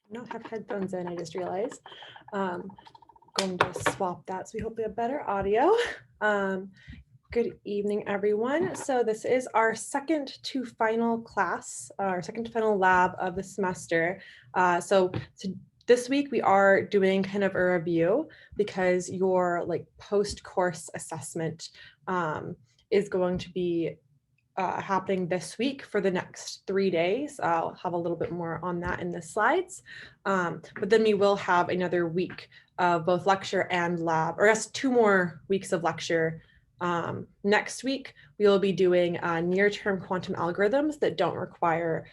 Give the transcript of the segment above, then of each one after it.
not have headphones in, I just realized. Going to swap that so we hope we have better audio. Good evening, everyone. So this is our second to final class, our second to final lab of the semester. So this week we are doing kind of a review because your like post-course assessment is going to be happening this week for the next 3 days. I'll have a little bit more on that in the slides. But then we will have another week of both lecture and lab, or I guess 2 more weeks of lecture. Next week, we will be doing near-term quantum algorithms that don't require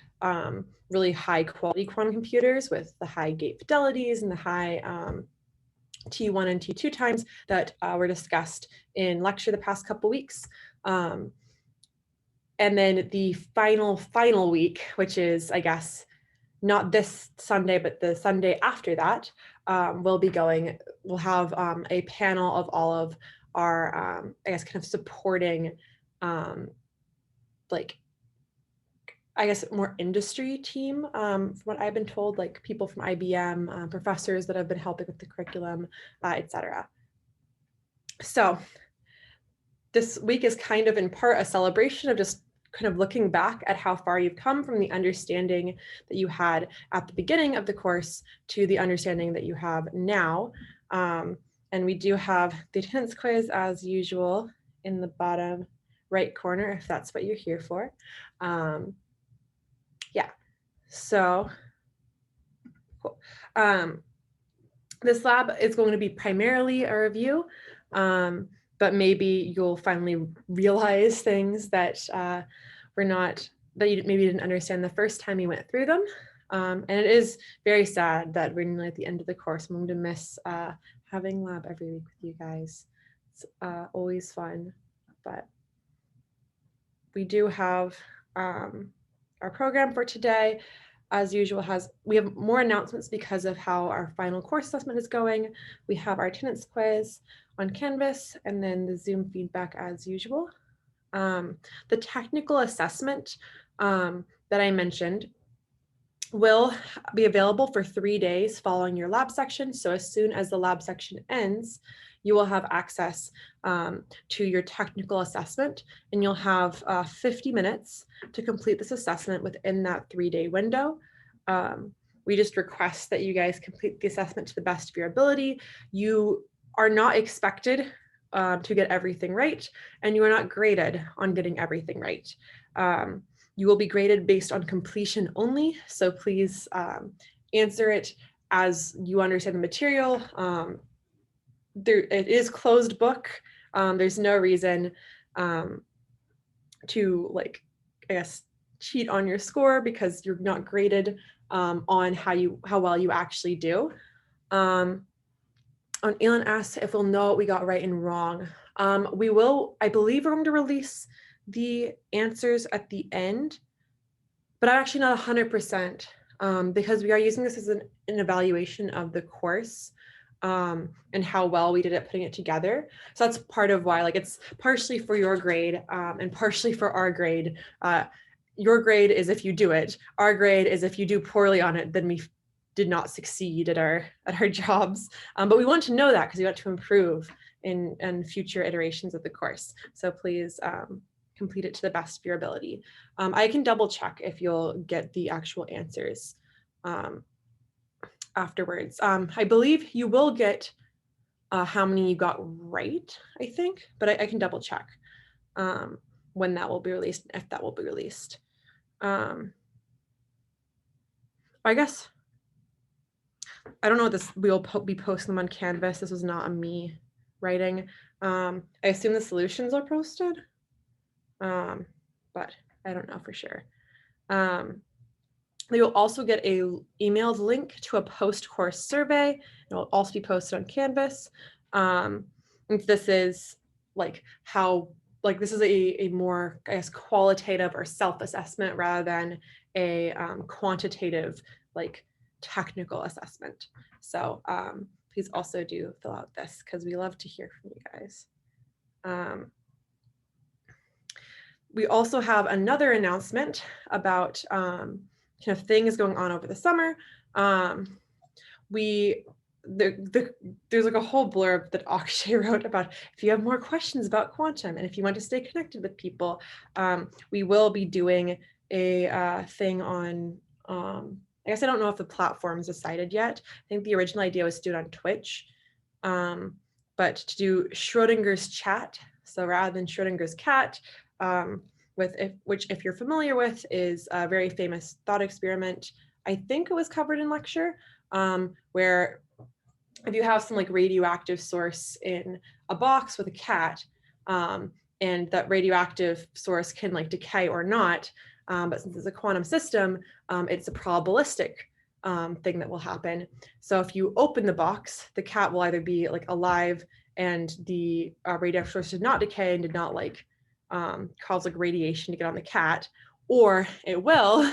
really high quality quantum computers with the high gate fidelities and the high T1 and T2 times that were discussed in lecture the past couple weeks. And then the final week, which is, I guess, not this Sunday, but the Sunday after that, we'll have a panel of all of our, I guess, kind of supporting, like, I guess, more industry team, from what I've been told, like people from IBM, professors that have been helping with the curriculum, etc. So this week is kind of in part a celebration of just kind of looking back at how far you've come from the understanding that you had at the beginning of the course to the understanding that you have now. And we do have the attendance quiz as usual in the bottom right corner, if that's what you're here for. Yeah, so cool. This lab is going to be primarily a review, but maybe you'll finally realize things that you maybe didn't understand the first time you went through them. And it is very sad that we're nearly at the end of the course. I'm going to miss having lab every week with you guys. It's always fun, but we do have our program for today. As usual, we have more announcements because of how our final course assessment is going. We have our attendance quiz on Canvas and then the Zoom feedback as usual. The technical assessment that I mentioned will be available for 3 days following your lab section. So as soon as the lab section ends, you will have access to your technical assessment, and you'll have 50 minutes to complete this assessment within that 3-day window. We just request that you guys complete the assessment to the best of your ability. You are not expected to get everything right, and you are not graded on getting everything right. You will be graded based on completion only, so please answer it as you understand the material. It is closed book. There's no reason to, like, I guess, cheat on your score because you're not graded on how well you actually do. Elon asks if we'll know what we got right and wrong. We will, I believe we're going to release the answers at the end, but I'm actually not 100% because we are using this as an evaluation of the course and how well we did at putting it together. So that's part of why, like, it's partially for your grade and partially for our grade. Your grade is if you do it. Our grade is if you do poorly on it, then we did not succeed at our jobs. But we want to know that because we want to improve in future iterations of the course. So please complete it to the best of your ability. I can double check if you'll get the actual answers afterwards. I believe you will get how many you got right, I think, but I can double check when that will be released, if that will be released. I guess, I don't know what this, we'll be posting them on Canvas. This was not a me writing. I assume the solutions are posted, but I don't know for sure. They will also get a emailed link to a post-course survey. It will also be posted on Canvas. This is like this is a more, I guess, qualitative or self-assessment rather than a quantitative, like, technical assessment. So please also do fill out this because we love to hear from you guys. We also have another announcement about kind of things going on over the summer. We there's like a whole blurb that Akshay wrote about if you have more questions about quantum and if you want to stay connected with people, we will be doing a thing on, I guess I don't know if the platform is decided yet. I think the original idea was to do it on Twitch, but to do Schrodinger's chat. So rather than Schrodinger's cat, which if you're familiar with is a very famous thought experiment. I think it was covered in lecture, where if you have some like radioactive source in a box with a cat, and that radioactive source can like decay or not, but since it's a quantum system, it's a probabilistic thing that will happen. So if you open the box, the cat will either be like alive and the radioactive source did not decay and did not like cause like radiation to get on the cat, or it will,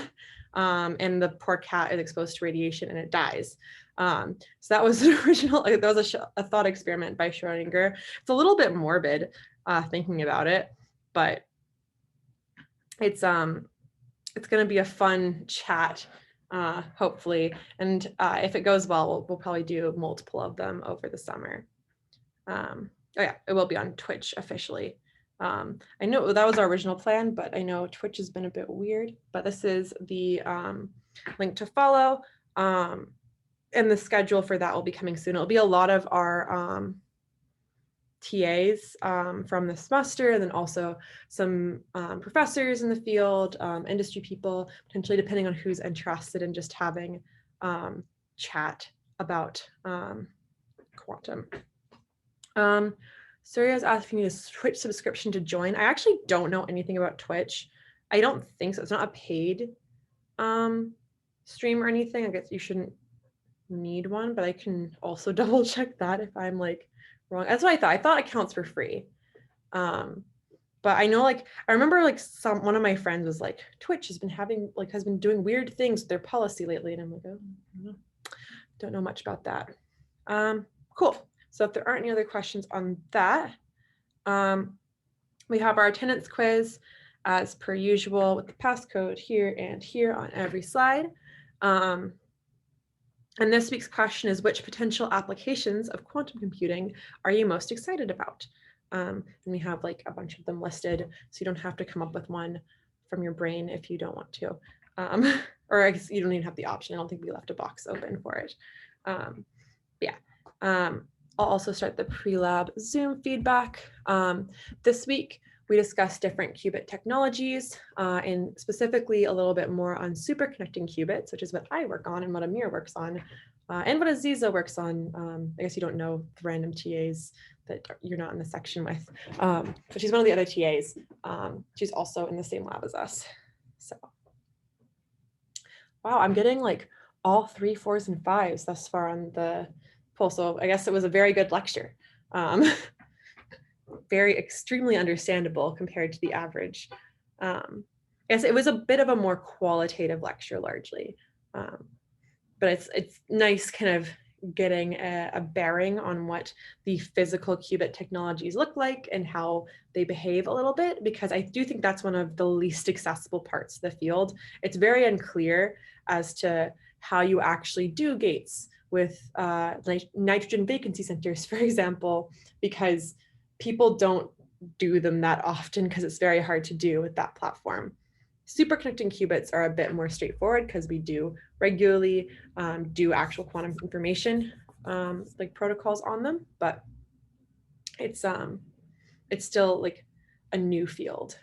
and the poor cat is exposed to radiation and it dies. So that was an original, that was a thought experiment by Schrodinger. It's a little bit morbid thinking about it, but it's going to be a fun chat, hopefully. And if it goes well, we'll probably do multiple of them over the summer. Oh yeah, it will be on Twitch officially. I know that was our original plan, but I know Twitch has been a bit weird, but this is the link to follow. And the schedule for that will be coming soon. It'll be a lot of our TAs from the semester, and then also some professors in the field, industry people, potentially depending on who's interested in just having chat about quantum. Surya's asking me a Twitch subscription to join. I actually don't know anything about Twitch. I don't think so. It's not a paid stream or anything. I guess you shouldn't need one, but I can also double check that if I'm like wrong. That's what I thought. I thought it counts for free. But I know, like, I remember like one of my friends was like, Twitch has been doing weird things with their policy lately. And I'm like, oh, don't know much about that. Cool. So if there aren't any other questions on that, we have our attendance quiz as per usual with the passcode here and here on every slide. And this week's question is, which potential applications of quantum computing are you most excited about? And we have like a bunch of them listed, so you don't have to come up with one from your brain if you don't want to. Or I guess you don't even have the option. I don't think we left a box open for it. Yeah. I'll also start the pre-lab Zoom feedback. This week, we discussed different qubit technologies, and specifically a little bit more on superconducting qubits, which is what I work on and what Amir works on, and what Aziza works on. I guess you don't know the random TAs that you're not in the section with, but she's one of the other TAs. She's also in the same lab as us. So, wow, I'm getting like all 3 4s and 5s thus far on the poll. So I guess it was a very good lecture. Very extremely understandable compared to the average. I guess it was a bit of a more qualitative lecture largely, but it's nice kind of getting a bearing on what the physical qubit technologies look like and how they behave a little bit, because I do think that's one of the least accessible parts of the field. It's very unclear as to how you actually do gates with nitrogen vacancy centers, for example, because people don't do them that often because it's very hard to do with that platform. Superconducting qubits are a bit more straightforward because we do regularly do actual quantum information like protocols on them, but it's still like a new field.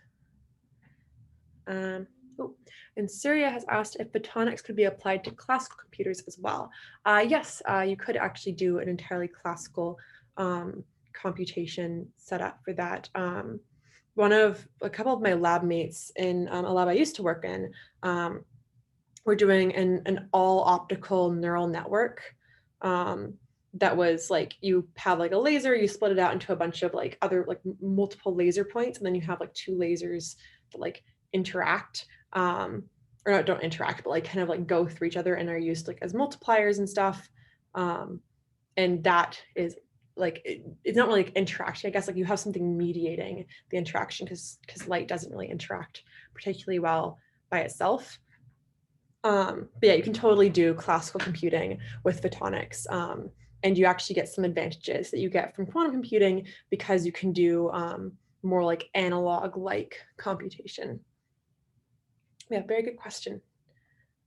And Surya has asked if photonics could be applied to classical computers as well. Yes, you could actually do an entirely classical computation setup for that. A couple of my lab mates in a lab I used to work in were doing an all optical neural network that was like, you have like a laser, you split it out into a bunch of like other like multiple laser points, and then you have like 2 lasers that like interact, or not don't interact, but like kind of like go through each other and are used like as multipliers and stuff. And that is like, it's not really like interaction, I guess, like you have something mediating the interaction because light doesn't really interact particularly well by itself. But yeah, you can totally do classical computing with photonics. And you actually get some advantages that you get from quantum computing because you can do more like analog-like computation. Yeah, very good question.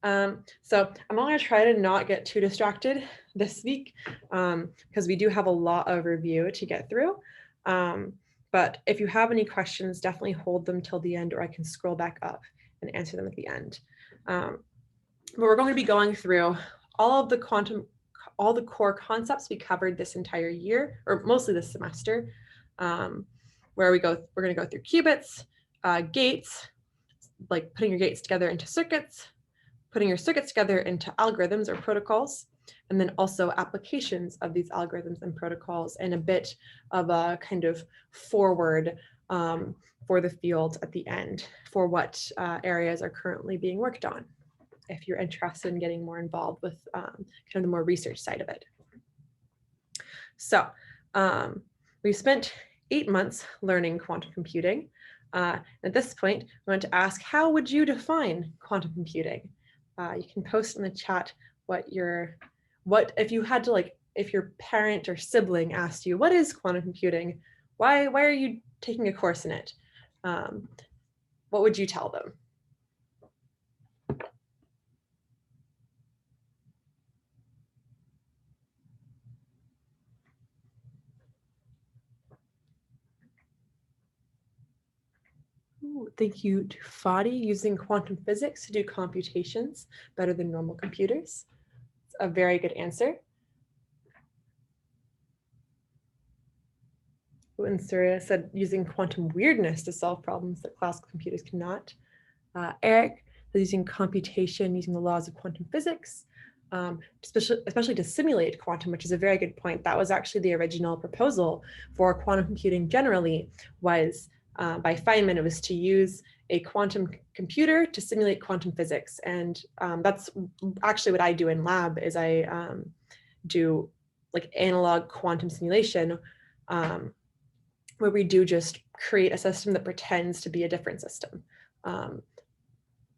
So I'm going to try to not get too distracted this week because we do have a lot of review to get through. But if you have any questions, definitely hold them till the end, or I can scroll back up and answer them at the end. But we're going to be going through all the core concepts we covered this entire year, or mostly this semester, where we're going to go through qubits, gates, like putting your gates together into circuits, putting your circuits together into algorithms or protocols, and then also applications of these algorithms and protocols, and a bit of a kind of forward for the field at the end for what areas are currently being worked on, if you're interested in getting more involved with kind of the more research side of it. So we spent 8 months learning quantum computing. At this point, we want to ask, how would you define quantum computing? You can post in the chat what if you had to, like, if your parent or sibling asked you, what is quantum computing? Why are you taking a course in it? What would you tell them? Ooh, thank you to Fadi, using quantum physics to do computations better than normal computers. It's a very good answer. And Surya said using quantum weirdness to solve problems that classical computers cannot. Eric is using computation using the laws of quantum physics, especially to simulate quantum, which is a very good point. That was actually the original proposal for quantum computing generally, was by Feynman. It was to use a quantum computer to simulate quantum physics. And that's actually what I do in lab, is I do like analog quantum simulation, where we do just create a system that pretends to be a different system,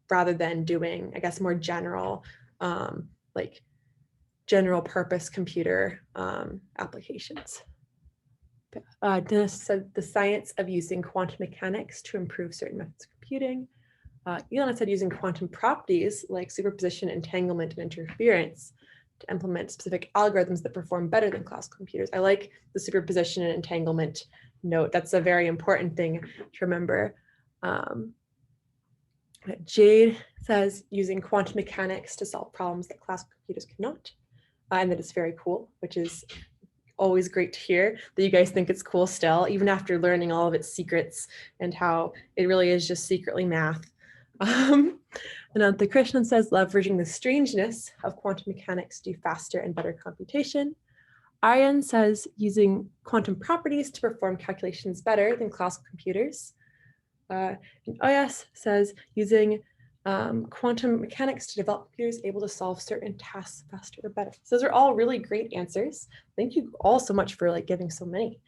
rather than doing, I guess, more general, like general purpose computer applications. Dennis said the science of using quantum mechanics to improve certain methods of computing. Ilana said using quantum properties like superposition, entanglement, and interference to implement specific algorithms that perform better than classical computers. I like the superposition and entanglement note. That's a very important thing to remember. Jade says using quantum mechanics to solve problems that classical computers cannot, and that it's very cool, which is always great to hear that you guys think it's cool still, even after learning all of its secrets and how it really is just secretly math. And the Krishnan says leveraging the strangeness of quantum mechanics to do faster and better computation. Aryan says using quantum properties to perform calculations better than classical computers. And Oyas says using quantum mechanics to develop computers able to solve certain tasks faster or better. So those are all really great answers. Thank you all so much for like giving so many.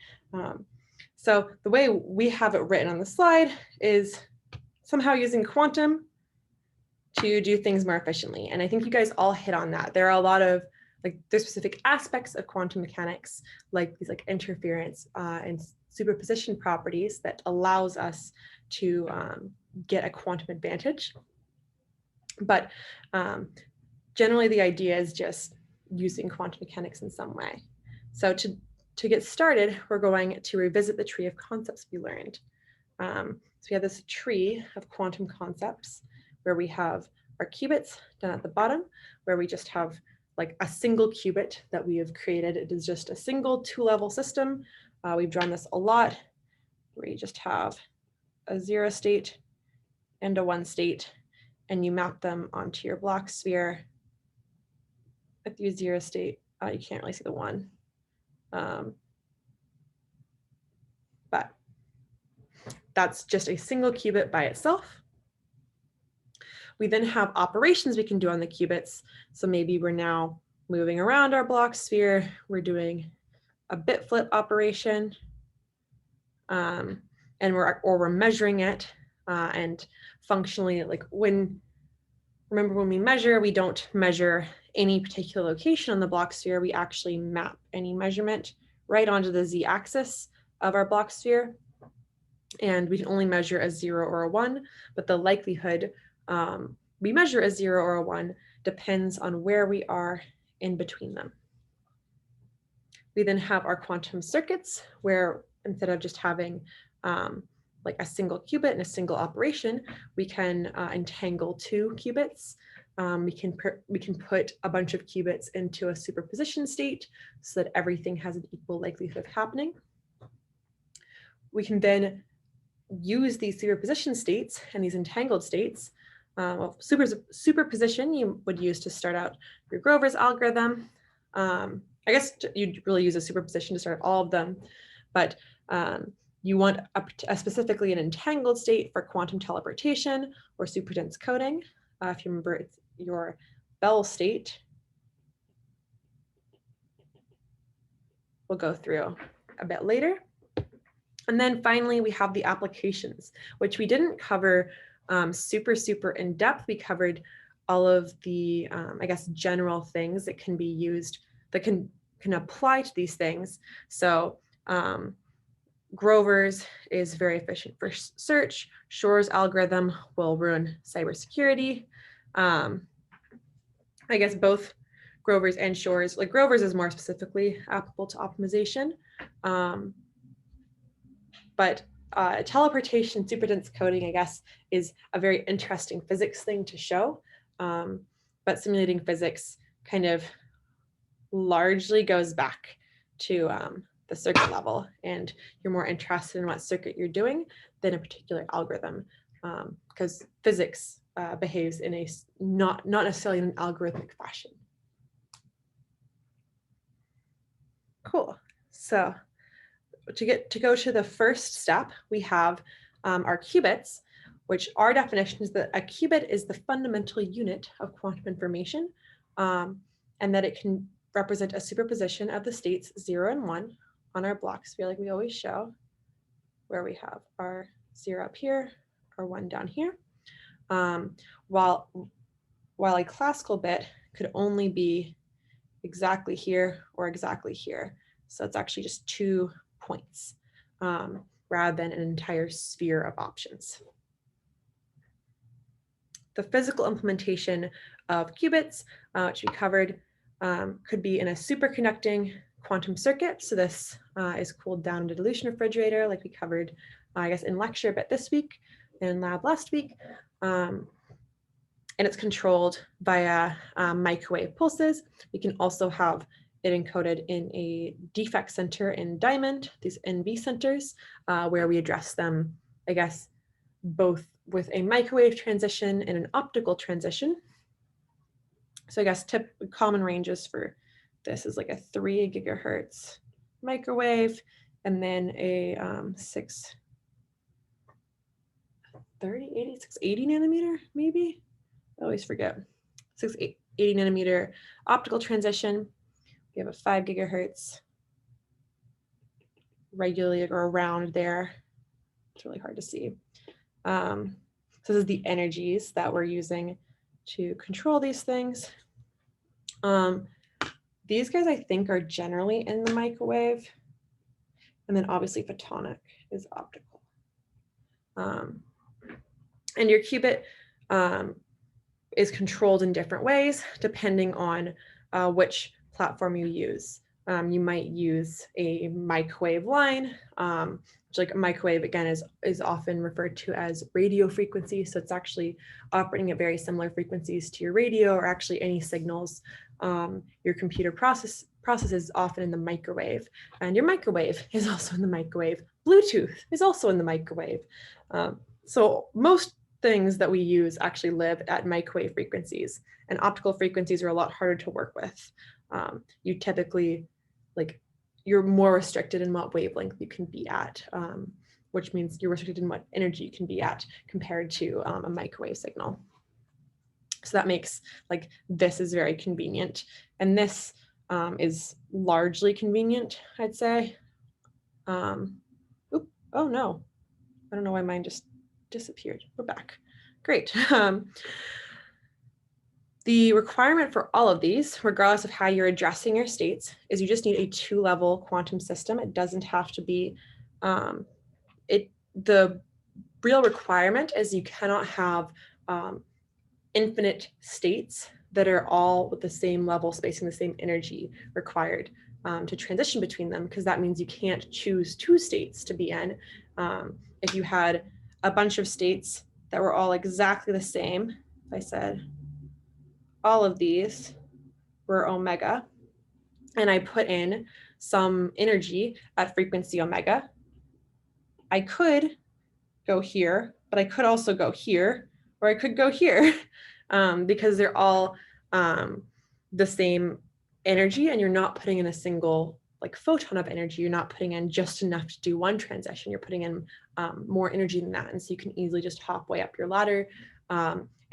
So the way we have it written on the slide is somehow using quantum to do things more efficiently. And I think you guys all hit on that. There are a lot of like there's specific aspects of quantum mechanics, like these like interference and superposition properties that allows us to get a quantum advantage. But generally the idea is just using quantum mechanics in some way. So to get started, we're going to revisit the tree of concepts we learned. So we have this tree of quantum concepts where we have our qubits down at the bottom, where we just have like a single qubit that we have created. It is just a single 2-level system. We've drawn this a lot, where you just have a 0 state and a 1 state, and you map them onto your block sphere. At the 0 state, you can't really see the 1. But that's just a single qubit by itself. We then have operations we can do on the qubits. So maybe we're now moving around our block sphere. We're doing a bit flip operation, and we're measuring it, and functionally, like when remember when we measure, we don't measure any particular location on the block sphere. We actually map any measurement right onto the z-axis of our block sphere. And we can only measure a 0 or a 1, but the likelihood we measure a 0 or a 1 depends on where we are in between them. We then have our quantum circuits, where instead of just having like a single qubit and a single operation, we can entangle two qubits. We can put a bunch of qubits into a superposition state so that everything has an equal likelihood of happening. We can then use these superposition states and these entangled states. Well, superposition you would use to start out your Grover's algorithm. I guess you'd really use a superposition to start all of them, but you want a specifically an entangled state for quantum teleportation or superdense coding. If you remember, it's your Bell state. We'll go through a bit later. And then finally, we have the applications, which we didn't cover super in depth. We covered all of the, I guess, general things that can be used, that can apply to these things. So Grover's is very efficient for search. Shor's algorithm will ruin cybersecurity. I guess both Grover's and Shor's, like Grover's is more specifically applicable to optimization. But teleportation, superdense coding, I guess, is a very interesting physics thing to show. But simulating physics kind of largely goes back to the circuit level, and you're more interested in what circuit you're doing than a particular algorithm, because physics behaves in a not necessarily in an algorithmic fashion. Cool. So to go to the first step, we have our qubits, which our definition is that a qubit is the fundamental unit of quantum information, and that it can represent a superposition of the states 0 and 1 on our block sphere, like we always show, where we have our 0 up here, or 1 down here, while a classical bit could only be exactly here or exactly here. So it's actually just 2 points rather than an entire sphere of options. The physical implementation of qubits, which we covered, could be in a superconducting quantum circuit. So this is cooled down in a dilution refrigerator, like we covered, I guess, in lecture a bit this week, in lab last week. And it's controlled via microwave pulses. We can also have it encoded in a defect center in diamond, these NV centers, where we address them, I guess, both with a microwave transition and an optical transition. So I guess common ranges for this is like a 3 gigahertz microwave, and then a 680 nanometer, maybe? I always forget. 680 nanometer optical transition. We have a 5 gigahertz regularly or around there. It's really hard to see. So this is the energies that we're using to control these things. These guys, I think, are generally in the microwave. And then obviously photonic is optical. And your qubit is controlled in different ways depending on which platform you use. You might use a microwave line, which, like, a microwave again is often referred to as radio frequency. So it's actually operating at very similar frequencies to your radio, or actually any signals your computer processes often in the microwave. And your microwave is also in the microwave. Bluetooth is also in the microwave. So most things that we use actually live at microwave frequencies, and optical frequencies are a lot harder to work with. You typically, like, you're more restricted in what wavelength you can be at, which means you're restricted in what energy you can be at compared to a microwave signal. So that makes, like, this is very convenient, and this is largely convenient, I'd say. Oh no, I don't know why mine just disappeared. We're back. Great. The requirement for all of these, regardless of how you're addressing your states, is you just need a 2-level quantum system. It doesn't have to be, the real requirement is you cannot have infinite states that are all with the same level space and the same energy required to transition between them, because that means you can't choose 2 states to be in. If you had a bunch of states that were all exactly the same, if I said all of these were omega, and I put in some energy at frequency omega, I could go here, but I could also go here, or I could go here, because they're all the same energy, and you're not putting in a single like photon of energy. You're not putting in just enough to do one transition. You're putting in more energy than that. And so you can easily just hop way up your ladder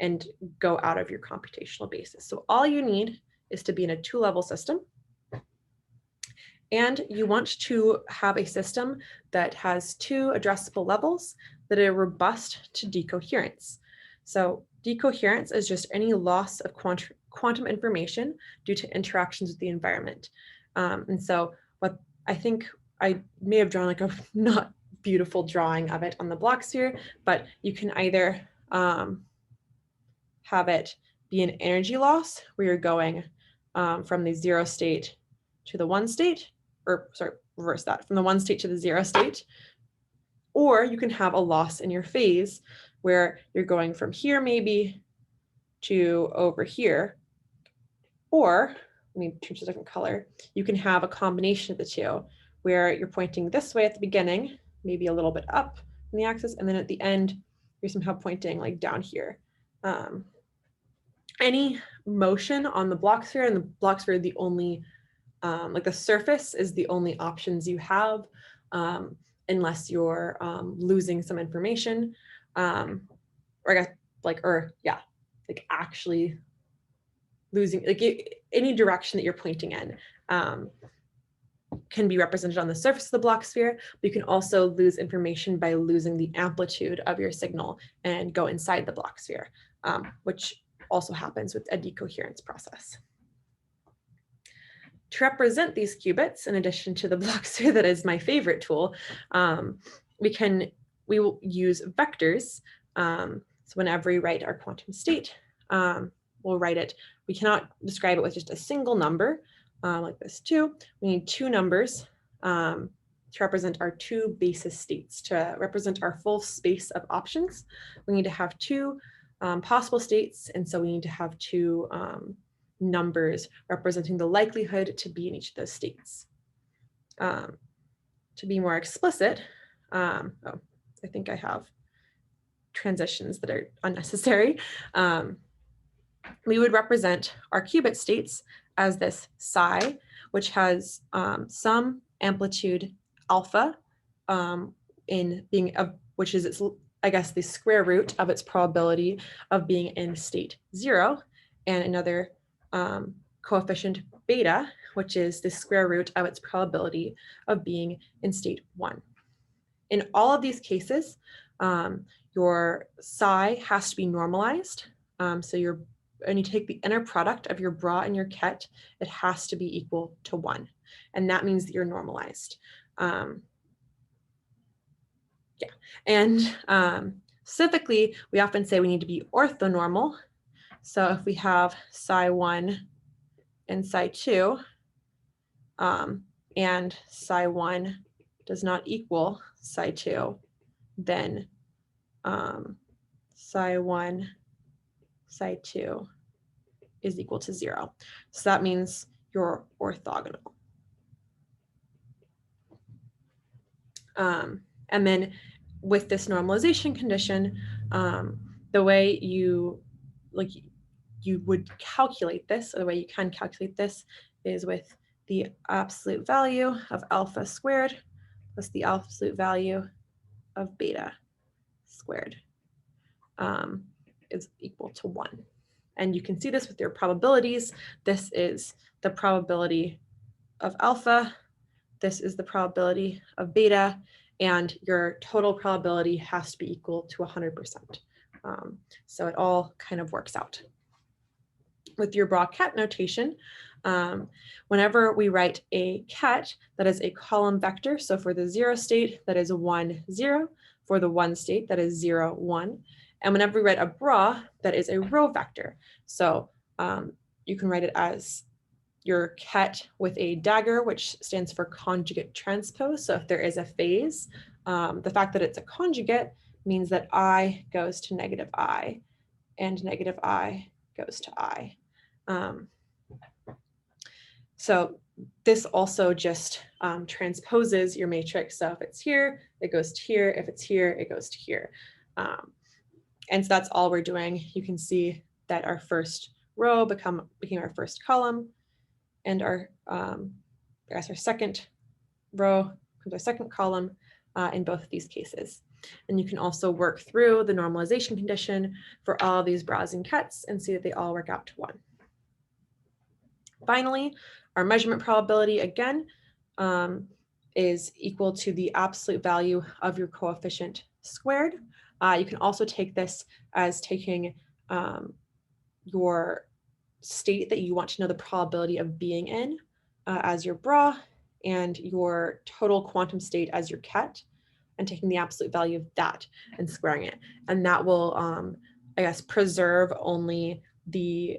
and go out of your computational basis. So all you need is to be in a 2-level system. And you want to have a system that has 2 addressable levels that are robust to decoherence. So decoherence is just any loss of quantum information due to interactions with the environment. And so what I think I may have drawn like a not beautiful drawing of it on the block sphere, but you can either have it be an energy loss where you're going from the 0 state to the 1 state, or sorry, reverse that, from the 1 state to the 0 state. Or you can have a loss in your phase where you're going from here maybe to over here. Or, let me change to a different color, you can have a combination of the 2 where you're pointing this way at the beginning, maybe a little bit up in the axis, and then at the end, you're somehow pointing like down here. Any motion on the block sphere, and the block sphere, the only like the surface is the only options you have, unless you're losing some information, or I guess like actually losing, like any direction that you're pointing in can be represented on the surface of the block sphere. But you can also lose information by losing the amplitude of your signal and go inside the block sphere, which also happens with a decoherence process. To represent these qubits, in addition to the block sphere that is my favorite tool, we will use vectors. So whenever we write our quantum state, we'll write it. We cannot describe it with just a single number like this 2. We need 2 numbers to represent our 2 basis states. To represent our full space of options, we need to have 2 possible states, and so we need to have 2 numbers representing the likelihood to be in each of those states. To be more explicit, I think I have transitions that are unnecessary. We would represent our qubit states as this psi, which has some amplitude alpha in being which is its, I guess, the square root of its probability of being in state 0, and another coefficient beta, which is the square root of its probability of being in state 1. In all of these cases, your psi has to be normalized. So when you take the inner product of your bra and your ket, it has to be equal to 1. And that means that you're normalized. And specifically, we often say we need to be orthonormal. So if we have psi 1 and psi 2, and psi 1 does not equal psi 2, then psi 1, psi 2 is equal to 0. So that means you're orthogonal. And then with this normalization condition, the way you would calculate this, or the way you can calculate this, is with the absolute value of alpha squared plus the absolute value of beta squared is equal to 1. And you can see this with your probabilities. This is the probability of alpha. This is the probability of beta. And your total probability has to be equal to 100%. So it all kind of works out. with your bra ket notation, whenever we write a ket, that is a column vector. So for the 0 state, that is 1, 0. For the 1 state, that is 0, 1. And whenever we write a bra, that is a row vector. So you can write it as your ket with a dagger, which stands for conjugate transpose. So if there is a phase, the fact that it's a conjugate means that I goes to negative I, and negative I goes to I. So this also just transposes your matrix. So if it's here, it goes to here. If it's here, it goes to here. And so that's all we're doing. You can see that our first row became our first column, and our our second row becomes our second column in both of these cases. And you can also work through the normalization condition for all these bras and kets and see that they all work out to 1. Finally, our measurement probability, again, is equal to the absolute value of your coefficient squared. You can also take this as taking your state that you want to know the probability of being in as your bra, and your total quantum state as your ket, and taking the absolute value of that and squaring it. And that will, I guess, preserve only the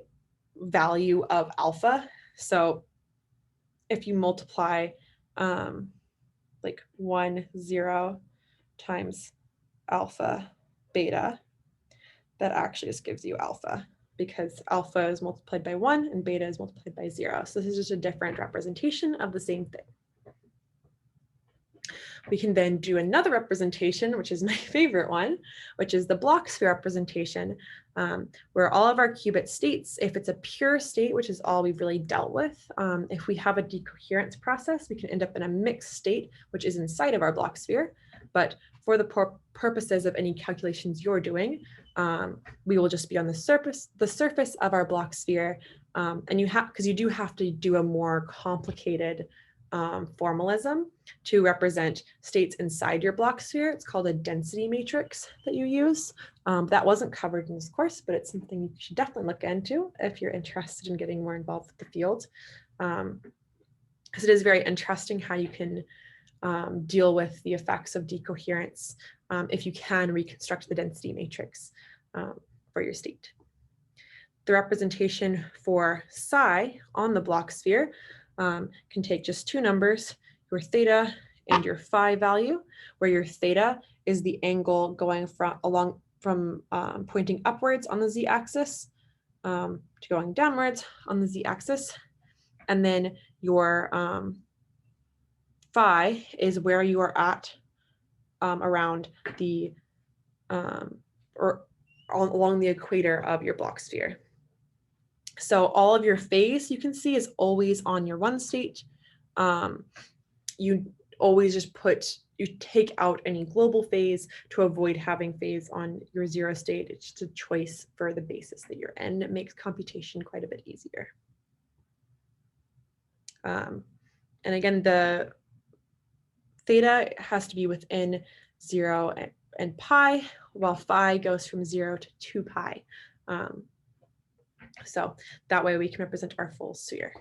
value of alpha. So if you multiply like 1, 0 times alpha beta, that actually just gives you alpha, because alpha is multiplied by 1 and beta is multiplied by 0. So this is just a different representation of the same thing. We can then do another representation, which is my favorite one, which is the block sphere representation, where all of our qubit states, if it's a pure state, which is all we've really dealt with, if we have a decoherence process, we can end up in a mixed state, which is inside of our block sphere. But for the purposes of any calculations you're doing, we will just be on the surface of our block sphere. And because you do have to do a more complicated formalism to represent states inside your block sphere. It's called a density matrix that you use. That wasn't covered in this course, but it's something you should definitely look into if you're interested in getting more involved with the field. Because it is very interesting how you can deal with the effects of decoherence if you can reconstruct the density matrix for your state. The representation for psi on the block sphere can take just 2 numbers, your theta and your phi value, where your theta is the angle going from pointing upwards on the z-axis to going downwards on the z-axis. And then your phi is where you are at around the, or along the equator of your block sphere. So all of your phase, you can see, is always on your 1 state. You always just you take out any global phase to avoid having phase on your 0 state. It's just a choice for the basis that you're in. It makes computation quite a bit easier. And again, the theta has to be within 0 and pi, while phi goes from 0 to 2 pi. So that way we can represent our full sphere.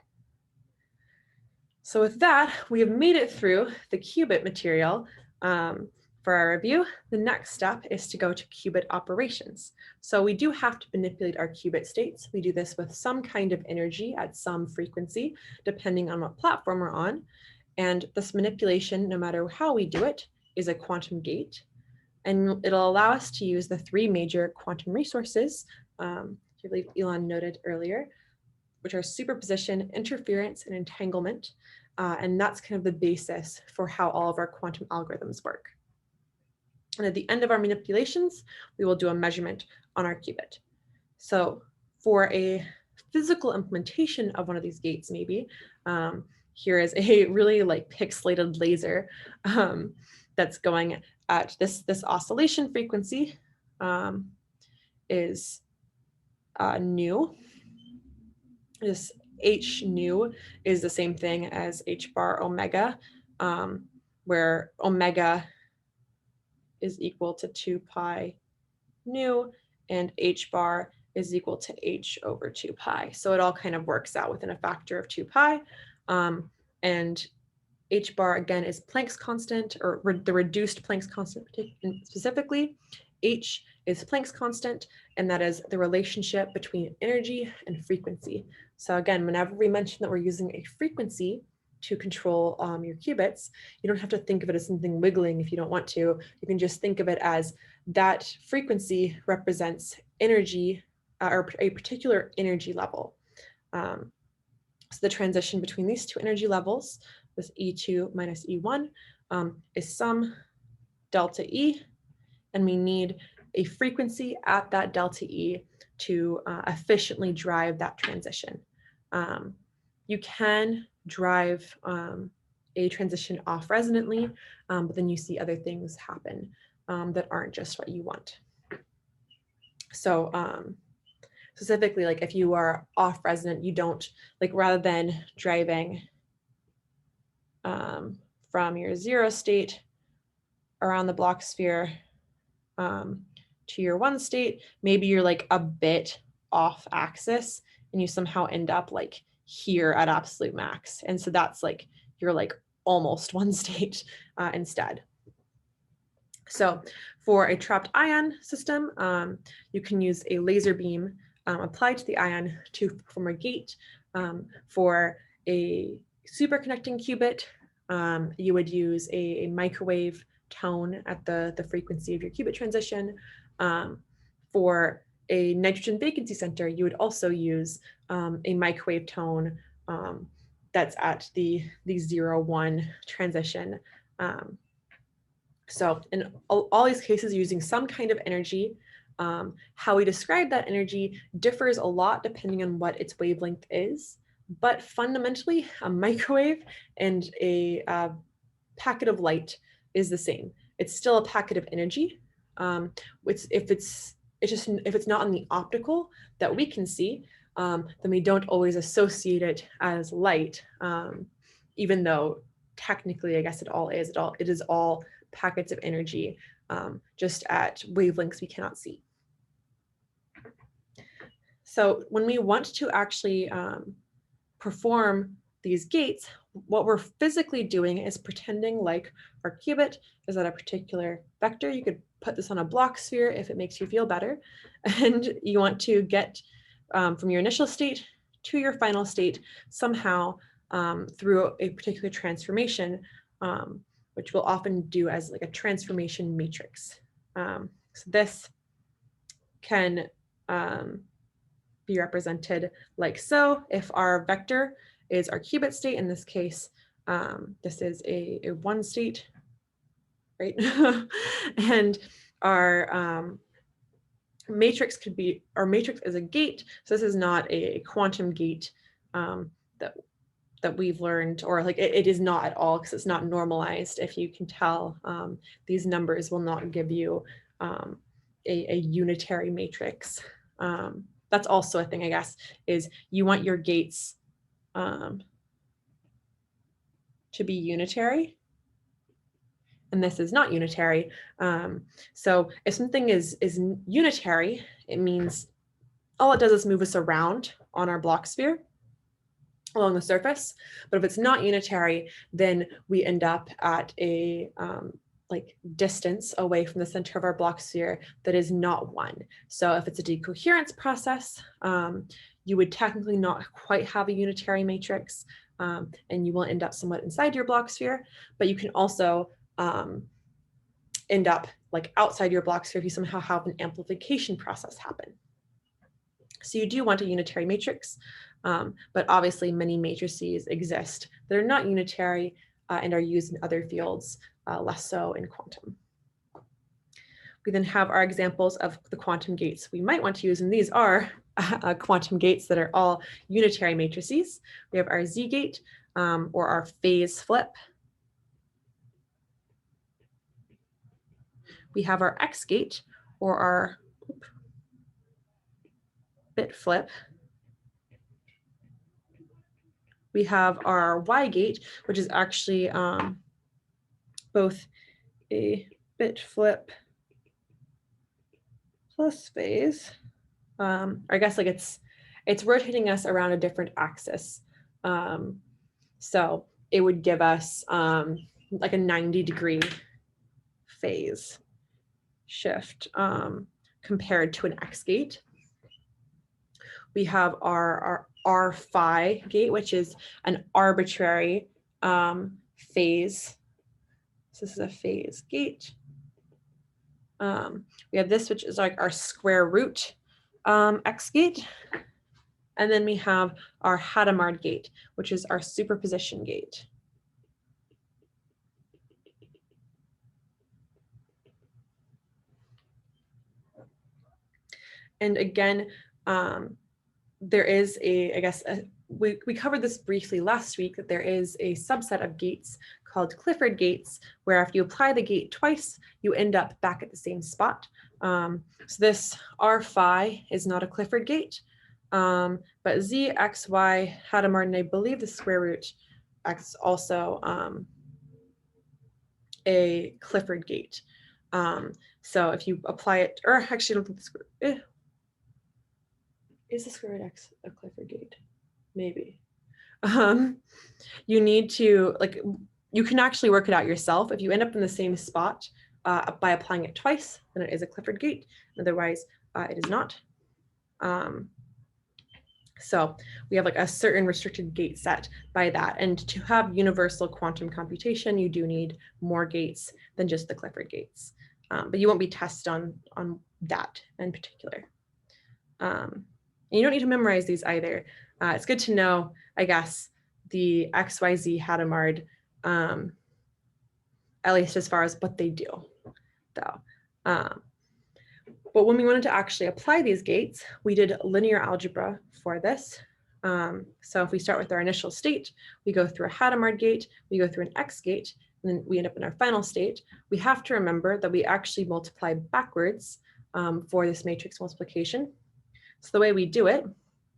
So with that, we have made it through the qubit material for our review. The next step is to go to qubit operations. So we do have to manipulate our qubit states. We do this with some kind of energy at some frequency, depending on what platform we're on. And this manipulation, no matter how we do it, is a quantum gate. And it'll allow us to use the 3 major quantum resources, I believe Elon noted earlier, which are superposition, interference, and entanglement. And that's kind of the basis for how all of our quantum algorithms work. And at the end of our manipulations, we will do a measurement on our qubit. So for a physical implementation of one of these gates, maybe, here is a really pixelated laser that's going at this oscillation frequency is nu. This h nu is the same thing as h bar omega, where omega is equal to 2 pi nu and h bar is equal to h over 2 pi. So it all kind of works out within a factor of 2 pi. And h bar, again, is Planck's constant, or the reduced Planck's constant specifically. H is Planck's constant, and that is the relationship between energy and frequency. So again, whenever we mention that we're using a frequency to control your qubits, you don't have to think of it as something wiggling if you don't want to. You can just think of it as that frequency represents energy, or a particular energy level. So the transition between these two energy levels, this E2 minus E1, is some delta E, and we need a frequency at that delta E to efficiently drive that transition. You can drive a transition off resonantly, but then you see other things happen that aren't just what you want. So specifically, like if you are off resonant, you don't, like rather than driving from your 0 state around the Bloch sphere to your 1 state, maybe you're like a bit off axis and you somehow end up like here at absolute max. And so that's like, you're like almost 1 state instead. So for a trapped ion system, you can use a laser beam applied to the ion to form a gate. For a superconducting qubit, you would use a microwave tone at the frequency of your qubit transition. For a nitrogen vacancy center, you would also use a microwave tone that's at the 0-1 transition. So in all these cases, using some kind of energy. How we describe that energy differs a lot depending on what its wavelength is, but fundamentally a microwave and a packet of light is the same. It's still a packet of energy. If it's not on the optical that we can see, then we don't always associate it as light, even though technically, I guess it is all packets of energy, just at wavelengths we cannot see. So when we want to actually perform these gates, what we're physically doing is pretending like our qubit is at a particular vector. You could put this on a Bloch sphere if it makes you feel better. And you want to get from your initial state to your final state somehow through a particular transformation, which we'll often do as like a transformation matrix. So this can be represented like so. If our vector is our qubit state, in this case, this is a 1 state, right? And our matrix could be, our matrix is a gate. So this is not a quantum gate that we've learned, or like it is not at all, because it's not normalized. If you can tell, these numbers will not give you a unitary matrix. That's also a thing, I guess, is you want your gates to be unitary, and this is not unitary. So if something is unitary, it means all it does is move us around on our Bloch sphere along the surface. But if it's not unitary, then we end up at a like distance away from the center of our Bloch sphere that is not 1. So if it's a decoherence process, you would technically not quite have a unitary matrix, and you will end up somewhat inside your Bloch sphere, but you can also end up like outside your Bloch sphere if you somehow have an amplification process happen. So you do want a unitary matrix, but obviously many matrices exist that are not unitary and are used in other fields, less so in quantum. We then have our examples of the quantum gates we might want to use, and these are quantum gates that are all unitary matrices. We have our Z gate, or our phase flip. We have our X gate, or our bit flip. We have our Y gate, which is actually both a bit flip plus phase. or I guess like it's rotating us around a different axis. So it would give us like a 90-degree phase shift compared to an X gate. We have our R phi gate, which is an arbitrary phase. So this is a phase gate. We have this, which is like our square root X gate. And then we have our Hadamard gate, which is our superposition gate. And again, there is we covered this briefly last week, that there is a subset of gates called Clifford gates, where if you apply the gate twice, you end up back at the same spot. So this R phi is not a Clifford gate, but Z, X, Y, Hadamard, and I believe the square root X also a Clifford gate. So if you apply it, or actually I don't think the square, is the square root X a Clifford gate? Maybe. You need to, like, you can actually work it out yourself. If you end up in the same spot by applying it twice, then it is a Clifford gate. Otherwise, it is not. So we have like a certain restricted gate set by that. And to have universal quantum computation, you do need more gates than just the Clifford gates. But you won't be tested on that in particular. You don't need to memorize these either. It's good to know, I guess, the XYZ Hadamard, at least as far as what they do, though. But when we wanted to actually apply these gates, we did linear algebra for this. So if we start with our initial state, we go through a Hadamard gate, we go through an X gate, and then we end up in our final state. We have to remember that we actually multiply backwards for this matrix multiplication. So the way we do it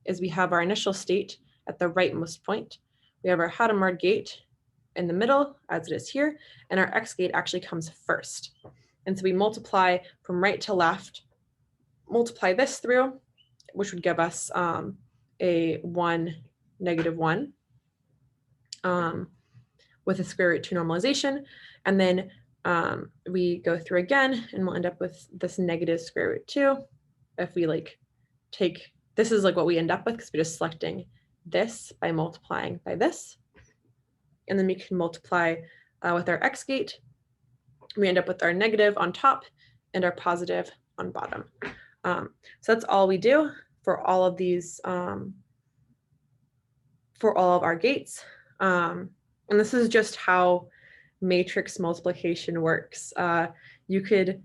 is we have our initial state at the rightmost point. We have our Hadamard gate in the middle, as it is here, and our X gate actually comes first. And so we multiply from right to left, multiply this through, which would give us a 1, -1 with a square root 2 normalization. And then we go through again, and we'll end up with this negative square root 2. If we like take, this is like what we end up with, because we're just selecting this by multiplying by this. And then we can multiply with our X gate. We end up with our negative on top and our positive on bottom. So that's all we do for all of these, for all of our gates. And this is just how matrix multiplication works. You could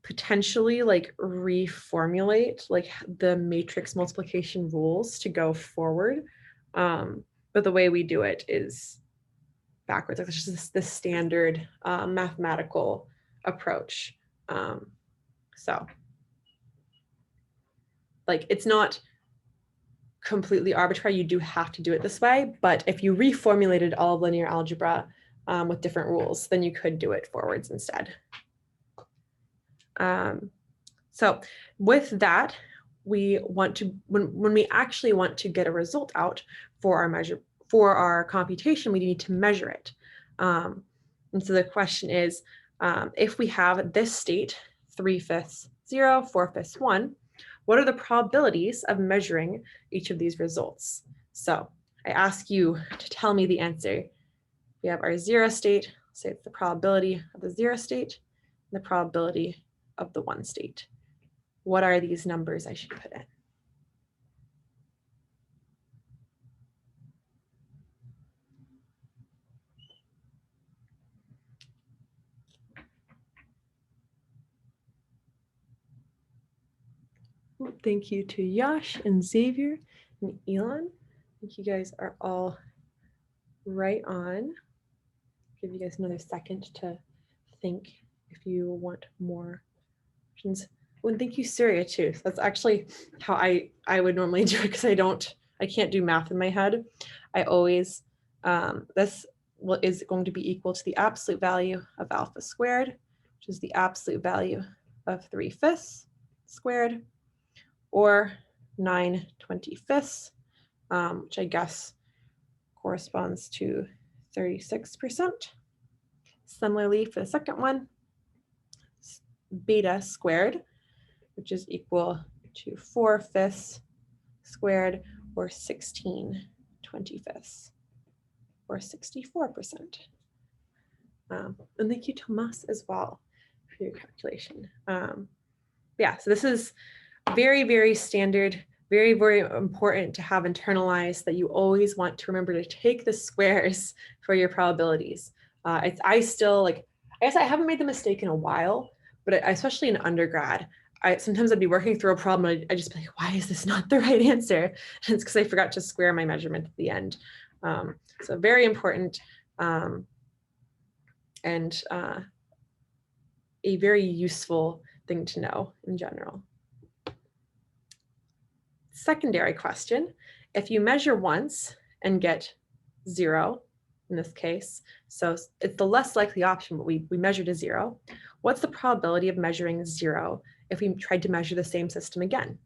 potentially like reformulate like the matrix multiplication rules to go forward. But the way we do it is backwards. Like it's just the standard mathematical approach. So like it's not completely arbitrary. You do have to do it this way, but if you reformulated all of linear algebra with different rules, then you could do it forwards instead. So with that, we want to, when we actually want to get a result out for our measure, for our computation, we need to measure it. And so the question is, if we have this state, 3/5 0, 4/5 1, what are the probabilities of measuring each of these results? So I ask you to tell me the answer. We have our 0 state, say it's the probability of the 0 state, and the probability of the 1 state. What are these numbers I should put in? Thank you to Yash and Xavier and Elon. I think you guys are all right on. Give you guys another second to think if you want more questions. Oh, and thank you, Surya, too. So that's actually how I would normally do it, because I can't do math in my head. I always, this is going to be equal to the absolute value of alpha squared, which is the absolute value of 3/5 squared, or 9/25, which I guess corresponds to 36%. Similarly, for the second one, beta squared, which is equal to 4/5 squared, or 16/25, or 64%. And thank you, Tomas, as well, for your calculation. Yeah, so this is very, very standard, very, very important to have internalized, that you always want to remember to take the squares for your probabilities. I still, like, I guess I haven't made the mistake in a while, but especially in undergrad, sometimes I'd be working through a problem and I'd just be like, why is this not the right answer? And it's because I forgot to square my measurement at the end. So very important, and a very useful thing to know in general. Secondary question: if you measure once and get 0, in this case, so it's the less likely option, but we measure to 0, what's the probability of measuring 0 if we tried to measure the same system again?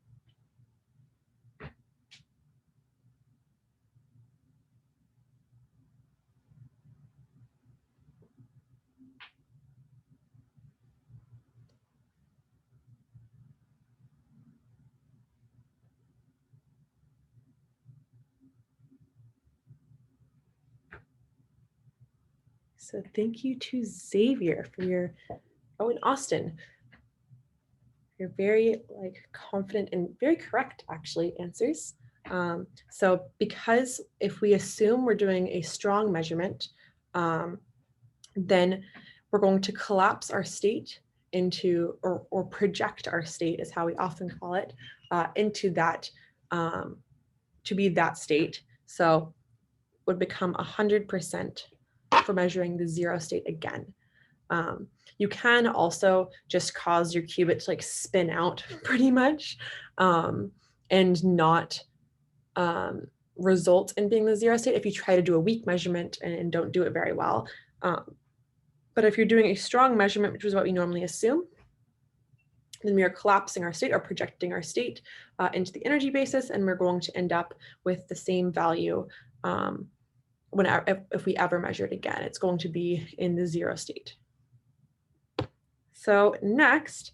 So thank you to Xavier for your, and Austin, your very confident and very correct actually answers. So because if we assume we're doing a strong measurement, then we're going to collapse our state into, or project our state is how we often call it, into that, to be that state. So would become 100% for measuring the 0 state again. You can also just cause your qubit to spin out pretty much, and not result in being the 0 state if you try to do a weak measurement and don't do it very well. But if you're doing a strong measurement, which is what we normally assume, then we are collapsing our state or projecting our state into the energy basis, and we're going to end up with the same value if we ever measure it again. It's going to be in the 0 state. So next,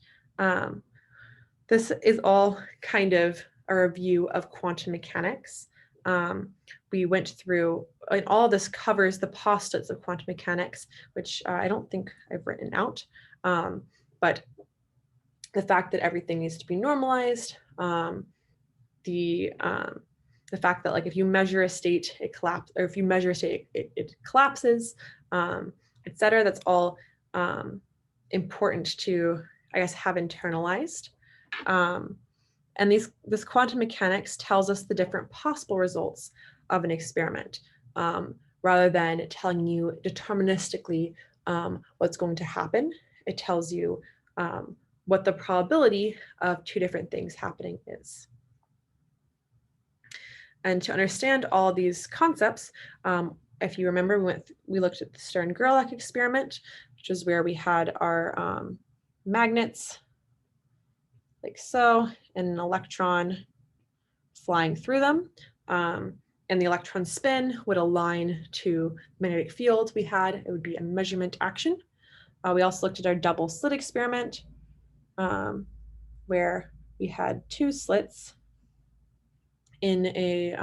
this is all kind of a review of quantum mechanics. We went through, and all this covers the postulates of quantum mechanics, which I don't think I've written out, but the fact that everything needs to be normalized, the fact that if you measure a state, it collapses, or if you measure a state, it collapses, etc. That's all important to, I guess, have internalized. And this quantum mechanics tells us the different possible results of an experiment, rather than telling you deterministically what's going to happen. It tells you what the probability of 2 different things happening is. And to understand all these concepts, if you remember, we looked at the Stern-Gerlach experiment, which is where we had our magnets like so, and an electron flying through them. And the electron spin would align to the magnetic field we had. It would be a measurement action. We also looked at our double slit experiment, where we had 2 slits in a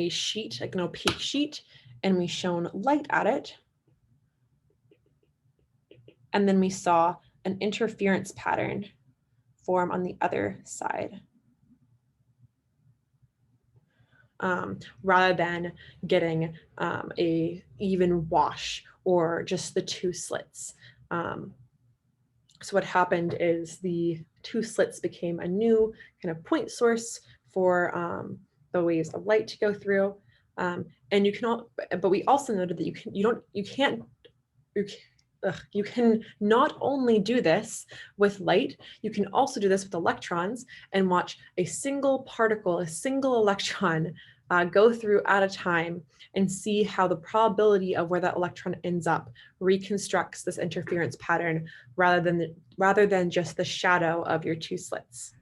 sheet, like an opaque sheet, and we shone light at it. And then we saw an interference pattern form on the other side, rather than getting a even wash or just the 2 slits. So what happened is the 2 slits became a new kind of point source for the waves of light to go through. And you can but we also noted that you can not only do this with light, you can also do this with electrons and watch a single particle, a single electron go through at a time and see how the probability of where that electron ends up reconstructs this interference pattern rather than just the shadow of your two slits.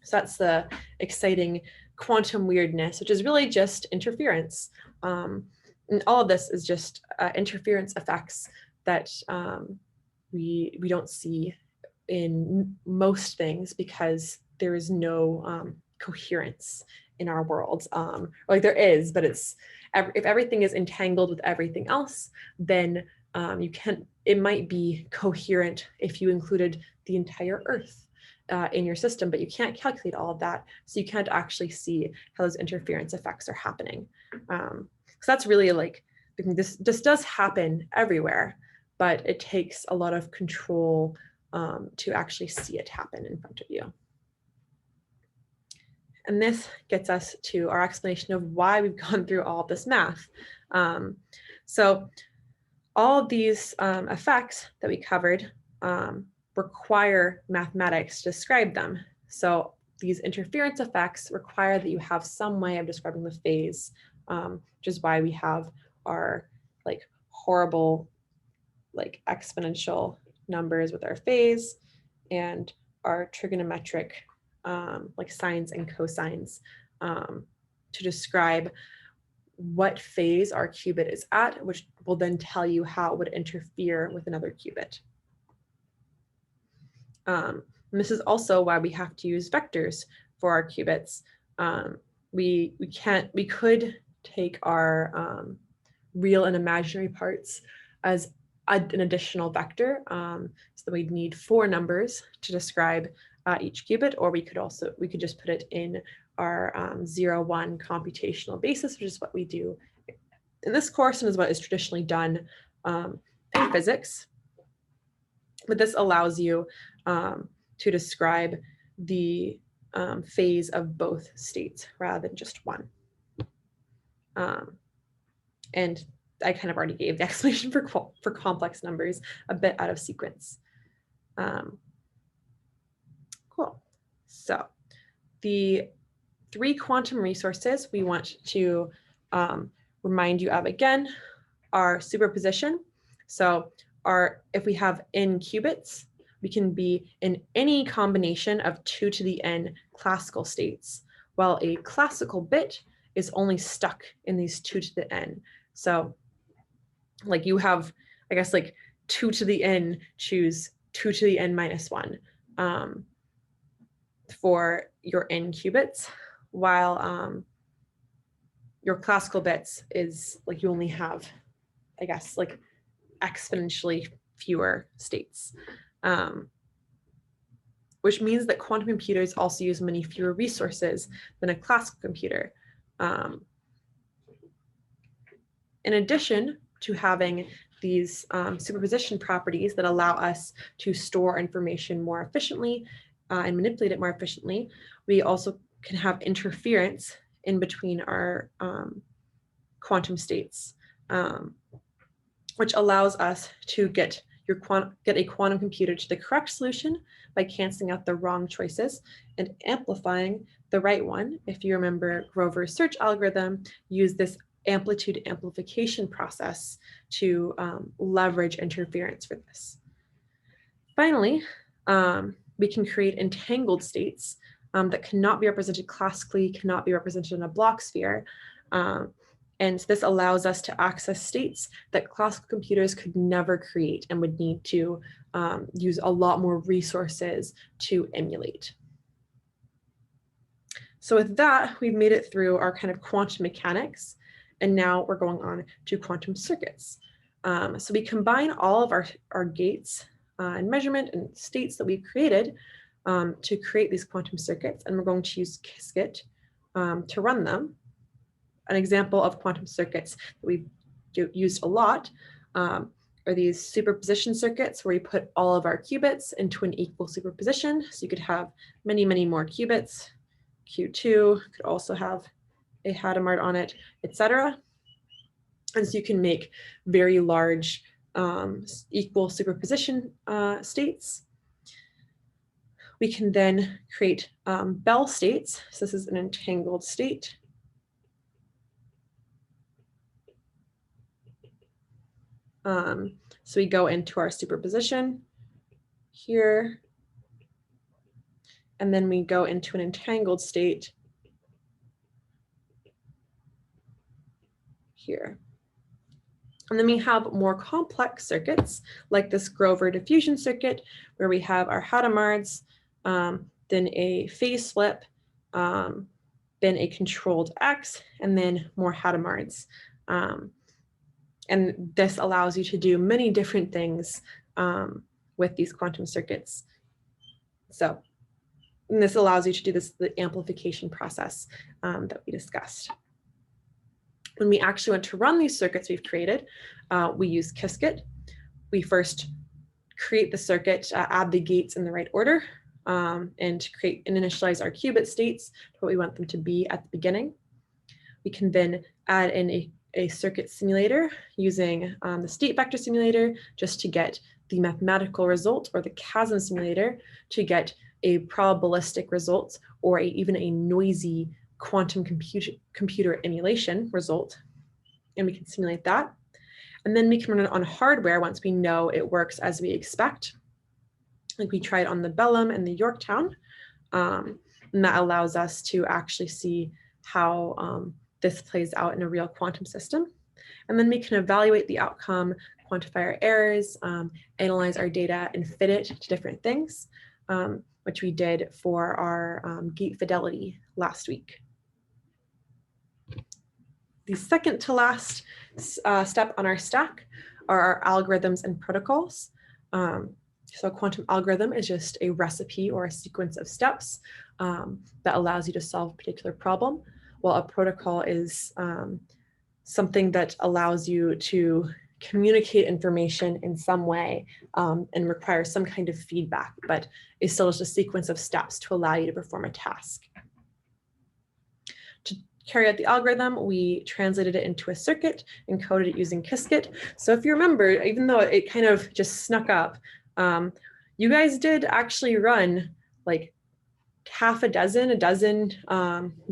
So that's the exciting quantum weirdness, which is really just interference. And all of this is just interference effects that we don't see in most things because there is no coherence in our world. Like there is, but it's if everything is entangled with everything else, then it might be coherent if you included the entire Earth in your system, but you can't calculate all of that. So you can't actually see how those interference effects are happening. So that's really like, this does happen everywhere, but it takes a lot of control to actually see it happen in front of you. And this gets us to our explanation of why we've gone through all of this math. So all of these effects that we covered require mathematics to describe them. So these interference effects require that you have some way of describing the phase, which is why we have our like horrible like exponential numbers with our phase and our trigonometric like sines and cosines to describe what phase our qubit is at, which will then tell you how it would interfere with another qubit. And this is also why we have to use vectors for our qubits. We could take our real and imaginary parts as an additional vector, so that we'd need 4 numbers to describe each qubit, or we could just put it in our 0-1 computational basis, which is what we do in this course and is what is traditionally done in physics. But this allows you to describe the phase of both states rather than just one. And I kind of already gave the explanation for complex numbers a bit out of sequence. Cool. So the 3 quantum resources we want to remind you of again are superposition. So if we have n qubits, we can be in any combination of 2 to the n classical states, while a classical bit is only stuck in these 2 to the n. So like you have, I guess, like 2 to the n, choose 2 to the n minus 1 for your n qubits, while your classical bits is like you only have, I guess, like exponentially fewer states, which means that quantum computers also use many fewer resources than a classical computer. In addition to having these superposition properties that allow us to store information more efficiently and manipulate it more efficiently, we also can have interference in between our quantum states, which allows us to get a quantum computer to the correct solution by canceling out the wrong choices and amplifying the right one. If you remember Grover's search algorithm, use this amplitude amplification process to leverage interference for this. Finally, we can create entangled states that cannot be represented classically, cannot be represented in a block sphere. And this allows us to access states that classical computers could never create and would need to use a lot more resources to emulate. So with that, we've made it through our kind of quantum mechanics, and now we're going on to quantum circuits. So we combine all of our gates and measurement and states that we've created to create these quantum circuits, and we're going to use Qiskit to run them. An example of quantum circuits that we've used a lot are these superposition circuits where we put all of our qubits into an equal superposition. So you could have many, many more qubits. Q2 could also have a Hadamard on it, etc. And so you can make very large equal superposition states. We can then create Bell states. So this is an entangled state. So we go into our superposition here, and then we go into an entangled state here. And then we have more complex circuits, like this Grover diffusion circuit, where we have our Hadamard's, then a phase flip, then a controlled X, and then more Hadamard's. And this allows you to do many different things with these quantum circuits. So, and this allows you to do the amplification process that we discussed. When we actually want to run these circuits we've created, we use QxQ. We first create the circuit, add the gates in the right order, and create and initialize our qubit states to what we want them to be at the beginning. We can then add in a circuit simulator using the state vector simulator just to get the mathematical result, or the chasm simulator to get a probabilistic result, or even a noisy quantum computer emulation result. And we can simulate that. And then we can run it on hardware once we know it works as we expect. Like we tried on the Bellum and the Yorktown. And that allows us to actually see how this plays out in a real quantum system. And then we can evaluate the outcome, quantify our errors, analyze our data, and fit it to different things, which we did for our gate fidelity last week. The second to last step on our stack are our algorithms and protocols. So a quantum algorithm is just a recipe or a sequence of steps that allows you to solve a particular problem, while a protocol is something that allows you to communicate information in some way and requires some kind of feedback, but is still just a sequence of steps to allow you to perform a task. To carry out the algorithm, we translated it into a circuit and coded it using QxQ. So if you remember, even though it kind of just snuck up, you guys did actually run like a dozen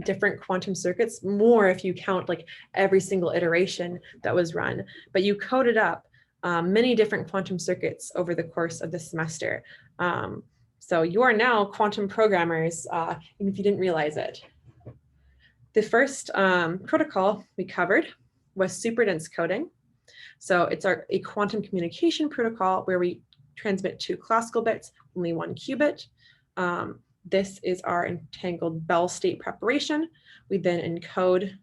different quantum circuits, more if you count like every single iteration that was run, but you coded up many different quantum circuits over the course of the semester. So you are now quantum programmers, even if you didn't realize it. The first protocol we covered was superdense coding. So it's a quantum communication protocol where we transmit 2 classical bits, only 1 qubit. This is our entangled Bell state preparation. We then encode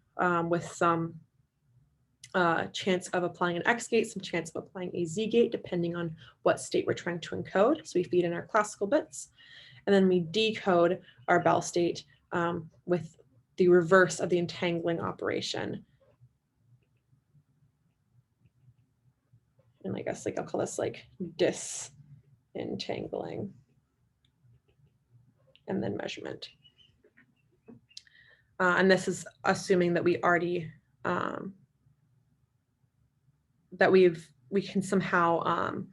with some chance of applying an X gate, some chance of applying a Z gate, depending on what state we're trying to encode. So we feed in our classical bits, and then we decode our Bell state with the reverse of the entangling operation. And I guess I'll call this like disentangling, and then measurement. And this is assuming that we already, that we can somehow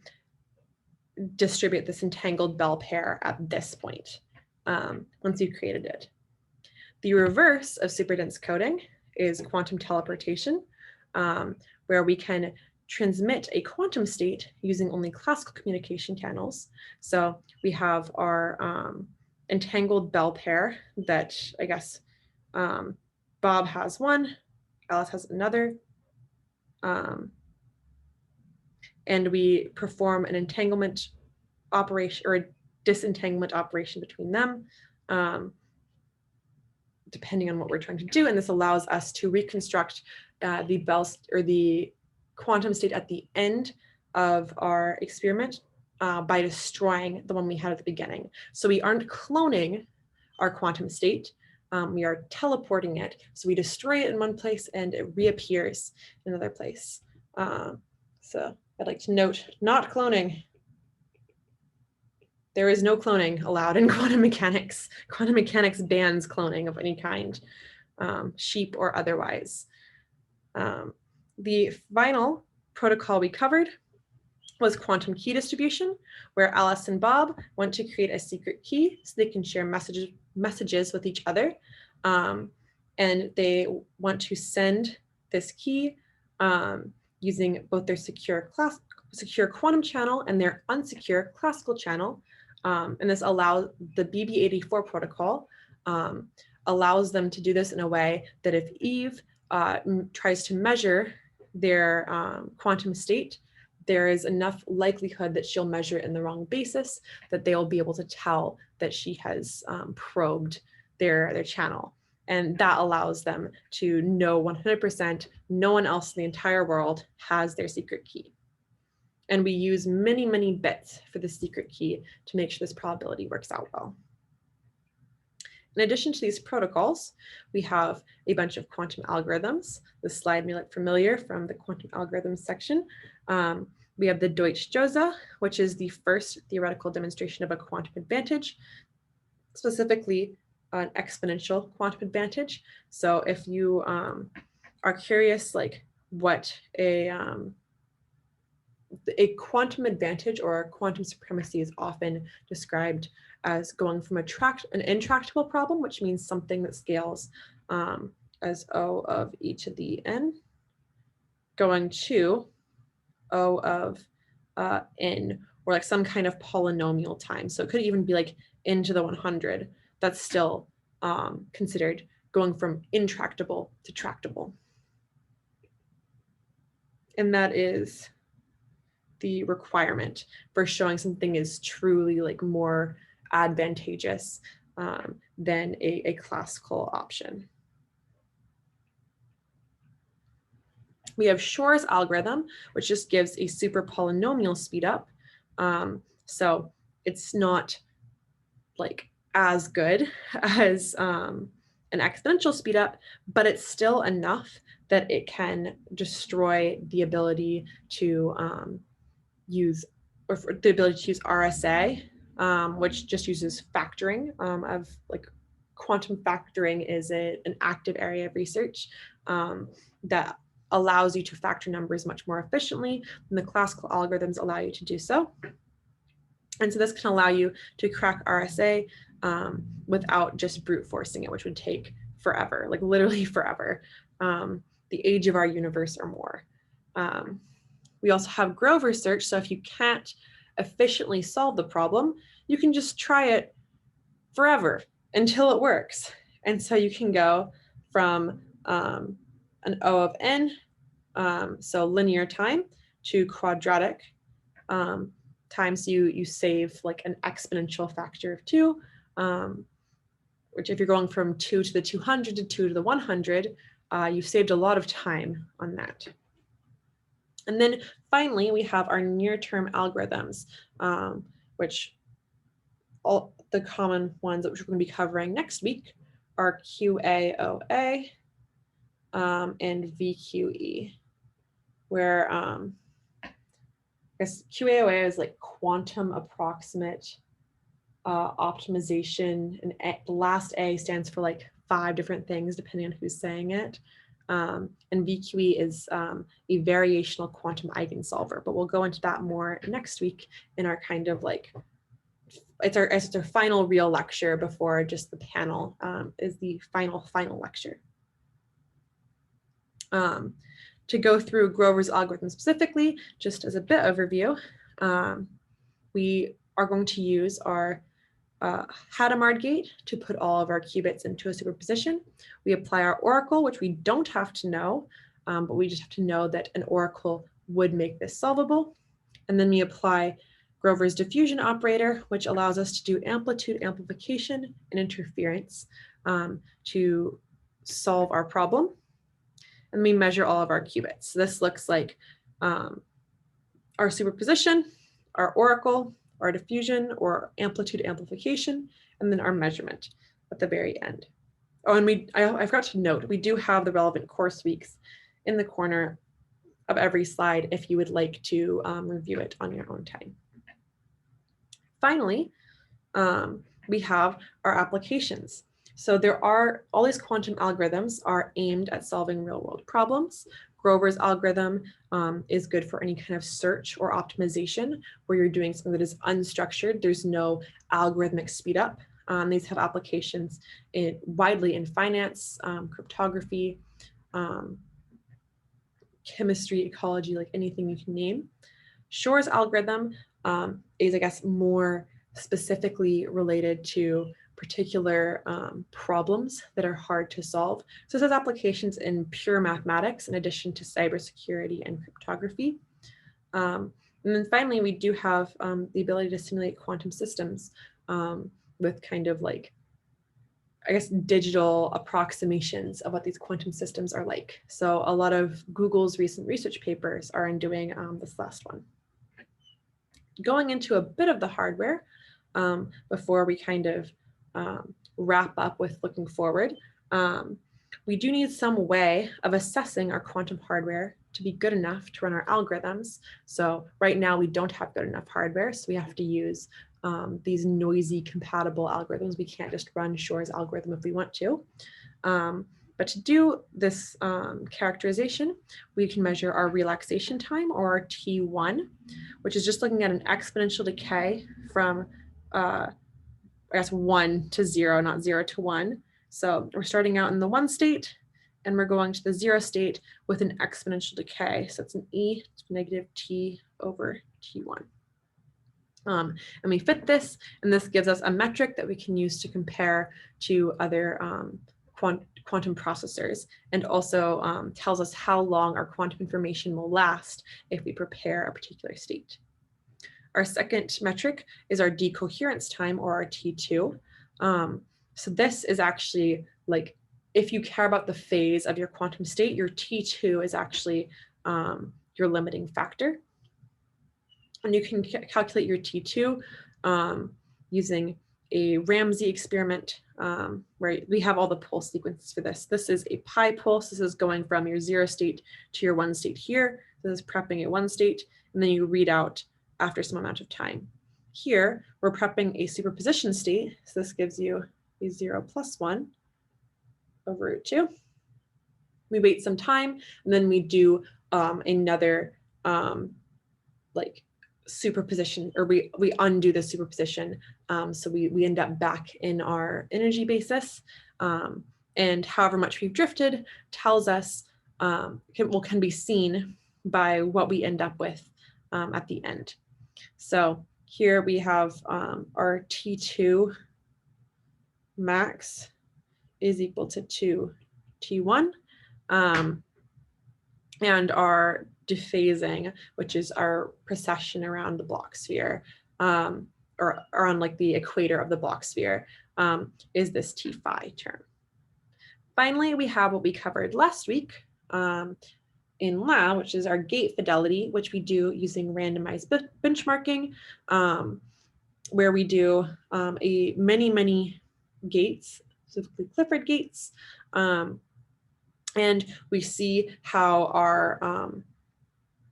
distribute this entangled Bell pair at this point, once you've created it. The reverse of superdense coding is quantum teleportation, where we can transmit a quantum state using only classical communication channels. So we have our entangled Bell pair that I guess Bob has one, Alice has another, and we perform an entanglement operation or a disentanglement operation between them, depending on what we're trying to do. And this allows us to reconstruct the Bell or the quantum state at the end of our experiment by destroying the one we had at the beginning. So we aren't cloning our quantum state, we are teleporting it. So we destroy it in one place and it reappears in another place. So I'd like to note, not cloning. There is no cloning allowed in quantum mechanics. Quantum mechanics bans cloning of any kind, sheep or otherwise. The final protocol we covered was quantum key distribution, where Alice and Bob want to create a secret key so they can share messages with each other. And they want to send this key using both their secure quantum channel and their unsecure classical channel. And this allows the BB84 protocol allows them to do this in a way that if Eve tries to measure their quantum state, there is enough likelihood that she'll measure it in the wrong basis that they'll be able to tell that she has probed their channel. And that allows them to know 100% no one else in the entire world has their secret key. And we use many, many bits for the secret key to make sure this probability works out well. In addition to these protocols, we have a bunch of quantum algorithms. This slide may look familiar from the quantum algorithms section. We have the Deutsch-Jozsa, which is the first theoretical demonstration of a quantum advantage, specifically an exponential quantum advantage. So if you are curious, like what a quantum advantage or quantum supremacy is often described as going from an intractable problem, which means something that scales as O of e to the n, going to O of n, or like some kind of polynomial time. So it could even be like n to the 100. That's still considered going from intractable to tractable. And that is the requirement for showing something is truly like more advantageous than a classical option. We have Shor's algorithm, which just gives a super polynomial speed up. So it's not like as good as an exponential speed up, but it's still enough that it can destroy the ability to use RSA, which just uses factoring of like quantum factoring is an active area of research that allows you to factor numbers much more efficiently than the classical algorithms allow you to do so. And so this can allow you to crack RSA without just brute forcing it, which would take forever, like literally forever, the age of our universe or more. We also have Grover search. So if you can't efficiently solve the problem, you can just try it forever until it works. And so you can go from an O of n, so linear time, to quadratic times you save like an exponential factor of 2, which if you're going from 2 to the 200 to 2 to the 100, you've saved a lot of time on that. And then finally, we have our near-term algorithms, which all the common ones that we're going to be covering next week are QAOA and VQE, where I guess QAOA is like quantum approximate optimization, and the last A stands for like 5 different things depending on who's saying it. And VQE is a variational quantum eigensolver, but we'll go into that more next week in our kind of like, it's our final real lecture before just the panel is the final lecture. To go through Grover's algorithm specifically, just as a bit overview, we are going to use our Hadamard gate to put all of our qubits into a superposition. We apply our oracle, which we don't have to know, but we just have to know that an oracle would make this solvable. And then we apply Grover's diffusion operator, which allows us to do amplitude amplification and interference to solve our problem. And we measure all of our qubits. So this looks like our superposition, our oracle, our diffusion or amplitude amplification, and then our measurement at the very end. Oh, and I forgot to note, we do have the relevant course weeks in the corner of every slide if you would like to review it on your own time. Finally, we have our applications. So there are, all these quantum algorithms are aimed at solving real world problems. Grover's algorithm is good for any kind of search or optimization where you're doing something that is unstructured. There's no algorithmic speed up. These have applications widely in finance, cryptography, chemistry, ecology, like anything you can name. Shor's algorithm is, I guess, more specifically related to particular problems that are hard to solve. So this has applications in pure mathematics in addition to cybersecurity and cryptography. And then finally, we do have the ability to simulate quantum systems with kind of like, I guess, digital approximations of what these quantum systems are like. So a lot of Google's recent research papers are in doing this last one. Going into a bit of the hardware before we kind of wrap up with looking forward, we do need some way of assessing our quantum hardware to be good enough to run our algorithms. So right now we don't have good enough hardware, so we have to use these noisy compatible algorithms. We can't just run Shor's algorithm if we want to. But to do this characterization, we can measure our relaxation time, or our T1, which is just looking at an exponential decay from, I guess, 1 to 0, not 0 to 1. So we're starting out in the 1 state, and we're going to the 0 state with an exponential decay. So it's an e to negative t over t1. And we fit this, and this gives us a metric that we can use to compare to other quantum processors, and also tells us how long our quantum information will last if we prepare a particular state. Our second metric is our decoherence time, or our T2. So this is actually like, if you care about the phase of your quantum state, your T2 is actually your limiting factor. And you can calculate your T2 using a Ramsey experiment, where we have all the pulse sequences for this. This is a pi pulse. This is going from your 0 state to your 1 state here. This is prepping at 1 state, and then you read out after some amount of time. Here, we're prepping a superposition state. So this gives you a 0 plus 1 over root 2. We wait some time, and then we do another like superposition, or we undo the superposition. So we end up back in our energy basis, and however much we've drifted tells us, can be seen by what we end up with at the end. So here we have our T2 max is equal to 2 T1, and our dephasing, which is our precession around the Bloch sphere, or around like the equator of the Bloch sphere, is this T phi term. Finally, we have what we covered last week in lab, which is our gate fidelity, which we do using randomized benchmarking, where we do many gates, specifically Clifford gates, and we see how our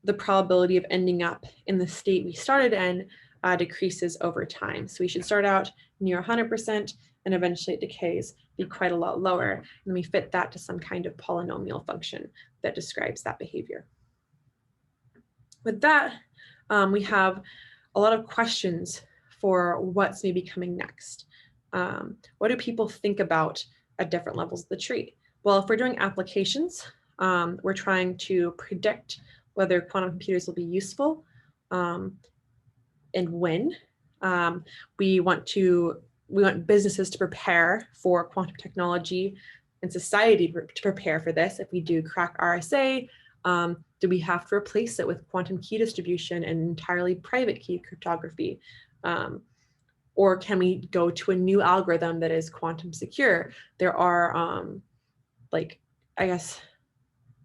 the probability of ending up in the state we started in decreases over time. So we should start out near 100%, and eventually it decays, be quite a lot lower. And then we fit that to some kind of polynomial function that describes that behavior. With that, we have a lot of questions for what's maybe coming next. What do people think about at different levels of the tree? Well, if we're doing applications, we're trying to predict whether quantum computers will be useful and when. We want businesses to prepare for quantum technology, and society to prepare for this. If we do crack RSA, do we have to replace it with quantum key distribution and entirely private key cryptography? Or can we go to a new algorithm that is quantum secure? There are like, I guess,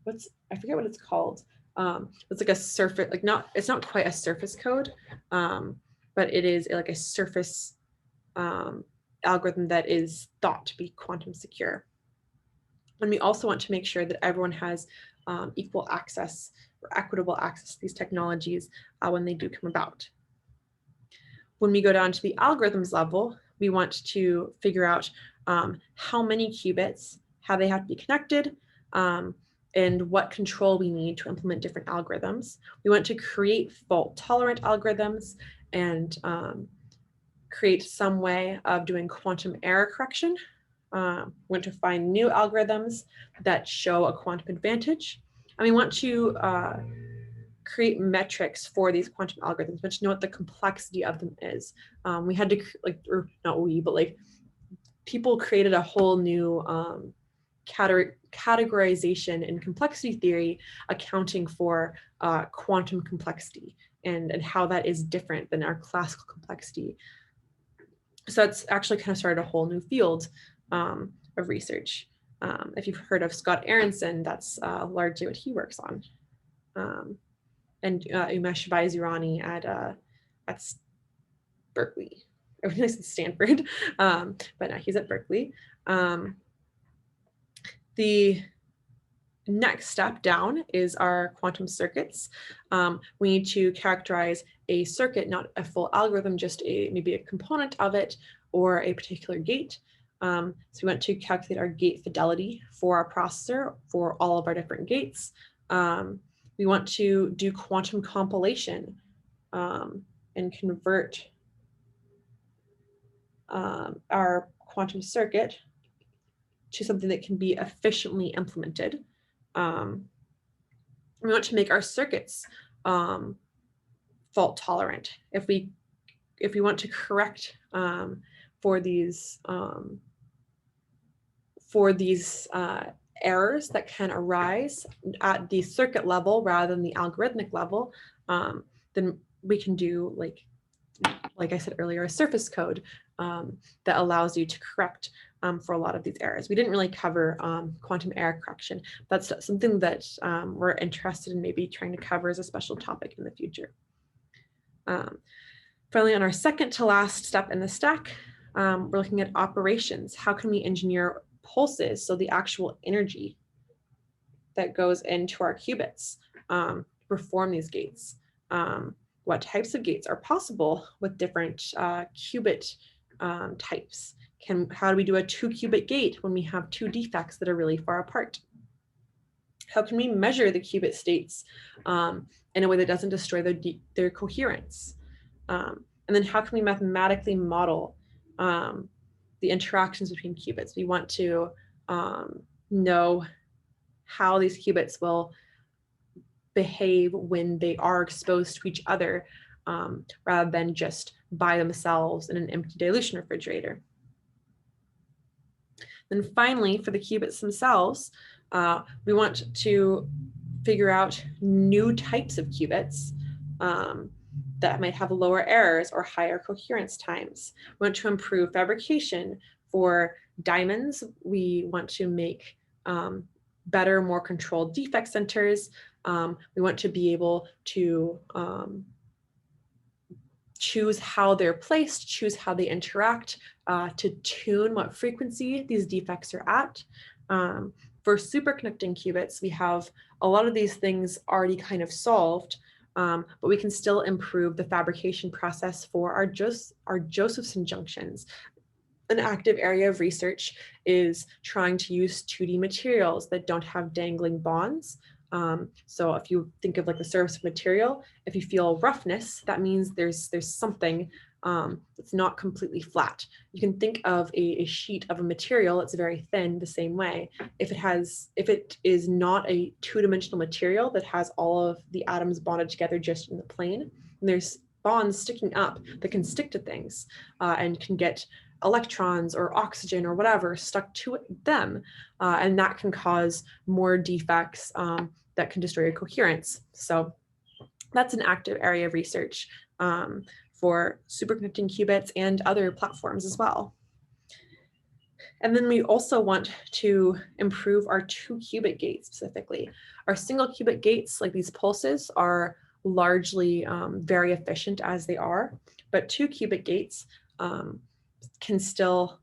I forget what it's called. It's like a surface, like it's not quite a surface code, but it is like a surface algorithm that is thought to be quantum secure. And we also want to make sure that everyone has equal access or equitable access to these technologies when they do come about. When we go down to the algorithms level, we want to figure out how many qubits, how they have to be connected, and what control we need to implement different algorithms. We want to create fault-tolerant algorithms and create some way of doing quantum error correction. We want to find new algorithms that show a quantum advantage. And we want to create metrics for these quantum algorithms, but to know what the complexity of them is. We had to, like, or not we, but like people created a whole new categorization in complexity theory, accounting for quantum complexity and how that is different than our classical complexity. So that's actually kind of started a whole new field of research. If you've heard of Scott Aronson, that's largely what he works on. And Umesh Vaizurani at Berkeley. I was going to say Stanford, but no, he's at Berkeley. The next step down is our quantum circuits. We need to characterize a circuit, not a full algorithm, just maybe a component of it or a particular gate. So we want to calculate our gate fidelity for our processor for all of our different gates. We want to do quantum compilation and convert our quantum circuit to something that can be efficiently implemented. We want to make our circuits fault tolerant. If we want to correct for these errors that can arise at the circuit level rather than the algorithmic level, then we can do, like I said earlier, a surface code that allows you to correct for a lot of these errors. We didn't really cover quantum error correction. That's something that we're interested in maybe trying to cover as a special topic in the future. Finally, on our second to last step in the stack, we're looking at operations. How can we engineer pulses, so the actual energy that goes into our qubits to perform these gates? What types of gates are possible with different qubit types? How do we do a 2-qubit gate when we have 2 defects that are really far apart? How can we measure the qubit states in a way that doesn't destroy their coherence? And then how can we mathematically model the interactions between qubits? We want to know how these qubits will behave when they are exposed to each other rather than just by themselves in an empty dilution refrigerator. Then finally, for the qubits themselves, we want to figure out new types of qubits that might have lower errors or higher coherence times. We want to improve fabrication for diamonds. We want to make better, more controlled defect centers. We want to be able to choose how they're placed, choose how they interact, to tune what frequency these defects are at. For superconducting qubits, we have a lot of these things already kind of solved, but we can still improve the fabrication process for our Josephson junctions. An active area of research is trying to use 2D materials that don't have dangling bonds. So if you think of like the surface of material, if you feel roughness, that means there's something that's not completely flat. You can think of a sheet of a material that's very thin the same way. If it is not a 2-dimensional material that has all of the atoms bonded together just in the plane, and there's bonds sticking up that can stick to things and can get electrons or oxygen or whatever stuck to them, and that can cause more defects that can destroy your coherence. So that's an active area of research for superconducting qubits and other platforms as well. And then we also want to improve our 2-qubit gates specifically. Our single qubit gates, like these pulses, are largely very efficient as they are, but 2-qubit gates can still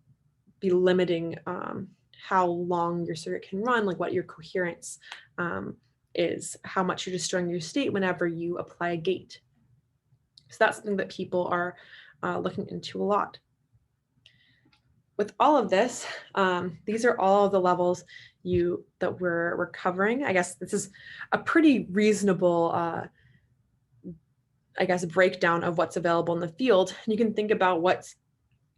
be limiting how long your circuit can run, like what your coherence is, how much you're destroying your state whenever you apply a gate. So that's something that people are looking into a lot. With all of this, these are all of the levels that we're covering. I guess this is a pretty reasonable breakdown of what's available in the field. And you can think about what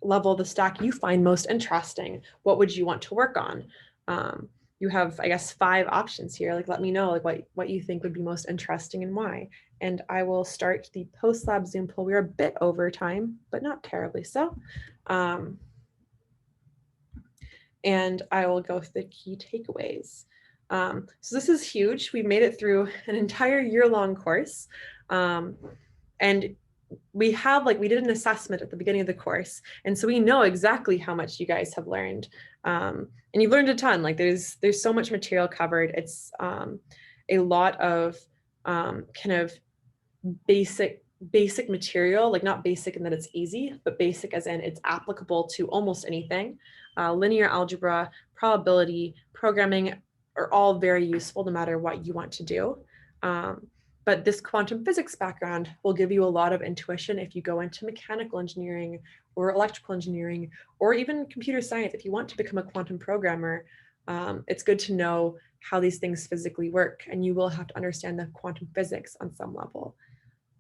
level of the stack you find most interesting. What would you want to work on? you have, I guess, 5 options here. Like, let me know like what you think would be most interesting and why. And I will start the post-lab Zoom poll. We're a bit over time, but not terribly so. And I will go through the key takeaways. So this is huge. We've made it through an entire year-long course. And we did an assessment at the beginning of the course. And so we know exactly how much you guys have learned. And you've learned a ton. Like there's so much material covered. It's a lot of kind of basic material, like not basic in that it's easy, but basic as in it's applicable to almost anything. Linear algebra, probability, programming are all very useful no matter what you want to do. But this quantum physics background will give you a lot of intuition if you go into mechanical engineering or electrical engineering, or even computer science. If you want to become a quantum programmer, it's good to know how these things physically work, and you will have to understand the quantum physics on some level.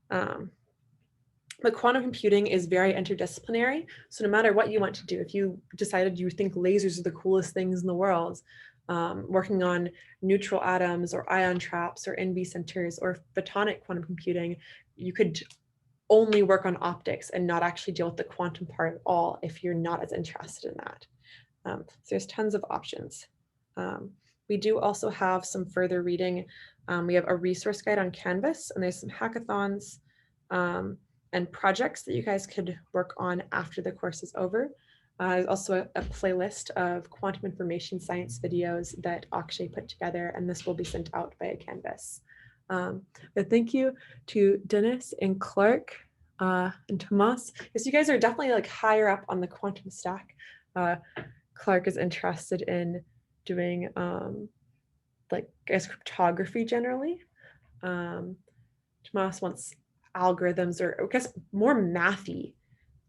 But quantum computing is very interdisciplinary. So no matter what you want to do, if you decided you think lasers are the coolest things in the world, working on neutral atoms or ion traps or NV centers or photonic quantum computing, you could only work on optics and not actually deal with the quantum part at all if you're not as interested in that. So there's tons of options. We do also have some further reading. We have a resource guide on Canvas, and there's some hackathons and projects that you guys could work on after the course is over. There's also a playlist of quantum information science videos that Akshay put together, and this will be sent out via Canvas. But thank you to Dennis and Clark and Tomas, because you guys are definitely like higher up on the quantum stack. Clark is interested in doing like I guess cryptography generally. Tomas wants algorithms, or I guess more mathy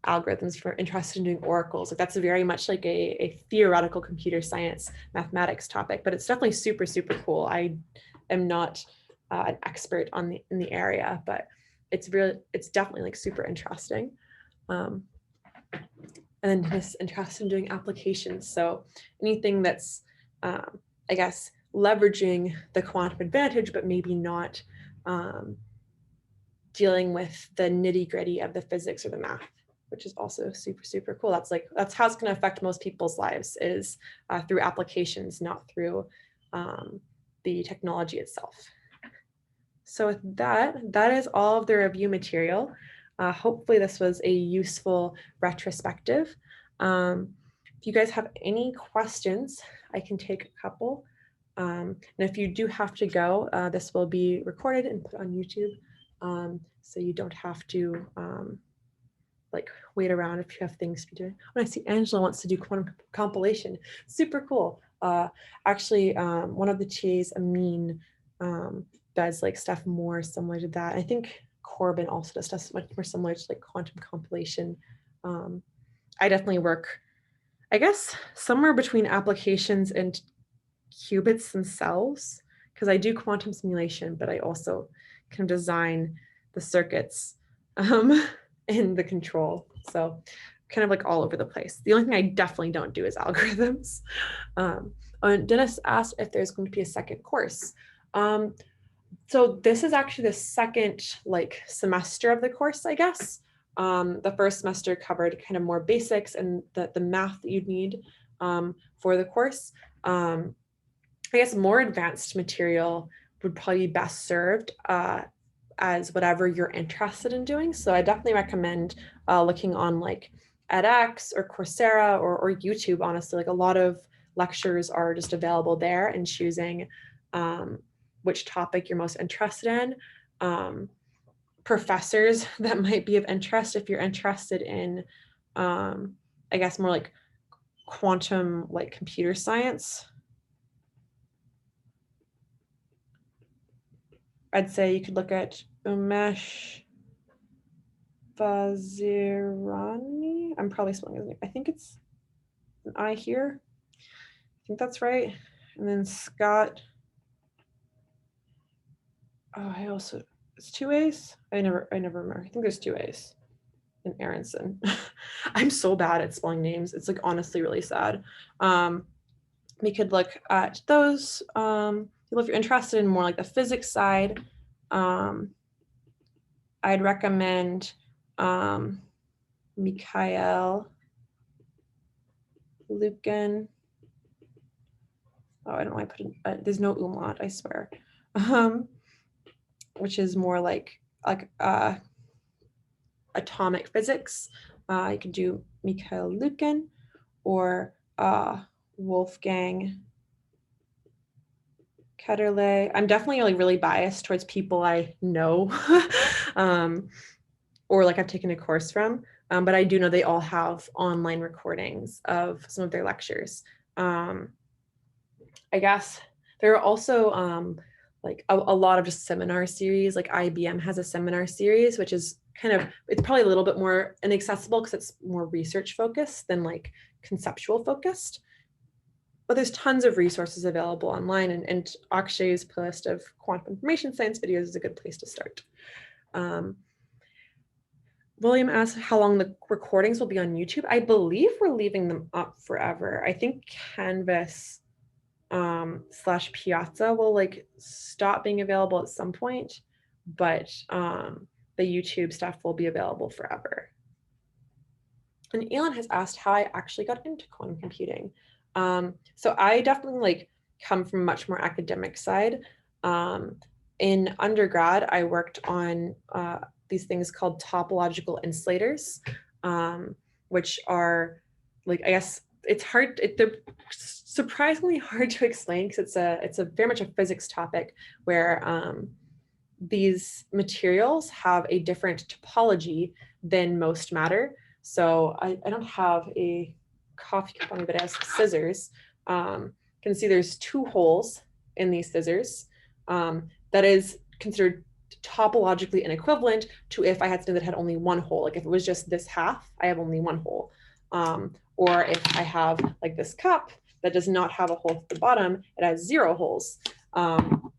algorithms, for interested in doing oracles. Like that's very much like a theoretical computer science mathematics topic, but it's definitely super, super cool. I am not an expert in the area, but it's definitely like super interesting. And then just interested in doing applications. So anything that's, I guess, leveraging the quantum advantage, but maybe not dealing with the nitty gritty of the physics or the math, which is also super, super cool. That's how it's going to affect most people's lives, is through applications, not through the technology itself. So with that is all of the review material. Hopefully this was a useful retrospective. If you guys have any questions, I can take a couple. And if you do have to go, this will be recorded and put on YouTube. So you don't have to like wait around if you have things to be doing. When I see Angela wants to do quantum compilation, super cool. Actually, one of the TAs, Amin, does like stuff more similar to that. I think Corbin also does stuff much more similar to like quantum compilation. I definitely work, I guess, somewhere between applications and qubits themselves, because I do quantum simulation, but I also can design the circuits in the control. So kind of like all over the place. The only thing I definitely don't do is algorithms. And Dennis asked if there's going to be a second course. So this is actually the second like semester of the course, I guess. The first semester covered kind of more basics and the math that you'd need for the course. I guess more advanced material would probably be best served as whatever you're interested in doing. So I definitely recommend looking on like edX or Coursera or YouTube. Honestly, like a lot of lectures are just available there, and choosing which topic you're most interested in. Professors that might be of interest if you're interested in, I guess, more like quantum, like computer science. I'd say you could look at Umesh Vazirani. I'm probably spelling his name. I think it's an I here. I think that's right. And then Scott. Oh, I also, it's 2 A's. I never remember. I think there's 2 A's. And Aronson. I'm so bad at spelling names. It's like honestly really sad. we could look at those. If you're interested in more like the physics side, I'd recommend Mikhail Lukin. Oh, I don't know why I put it, there's no umlaut, I swear. Which is more like atomic physics. You could do Mikhail Lukin or Wolfgang Ketterle. I'm definitely like really biased towards people I know or like I've taken a course from, but I do know they all have online recordings of some of their lectures. I guess there are also like a lot of just seminar series, like IBM has a seminar series, which is kind of, it's probably a little bit more inaccessible because it's more research focused than like conceptual focused. But there's tons of resources available online, and Akshay's playlist of quantum information science videos is a good place to start. William asked how long the recordings will be on YouTube. I believe we're leaving them up forever. I think Canvas / Piazza will like stop being available at some point, but the YouTube stuff will be available forever. And Elon has asked how I actually got into quantum computing. So I definitely like come from a much more academic side. In undergrad, I worked on these things called topological insulators, which are like, I guess it's hard, they're surprisingly hard to explain because it's a very much a physics topic where these materials have a different topology than most matter. So I don't have a coffee cup on me, but I have scissors. You can see there's 2 holes in these scissors. That is considered topologically inequivalent to if I had something that had only 1 hole. Like if it was just this half, I have only 1 hole. Or if I have like this cup that does not have a hole at the bottom, it has 0 holes. So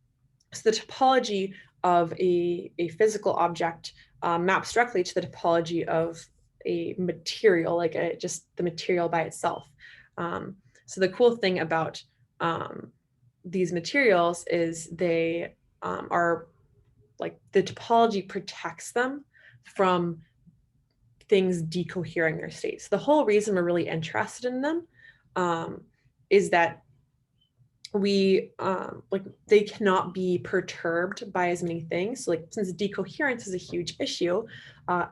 the topology of a physical object maps directly to the topology of a material, like just the material by itself. So the cool thing about these materials is they are like the topology protects them from things decohering their states. The whole reason we're really interested in them is that we like they cannot be perturbed by as many things. So like since decoherence is a huge issue,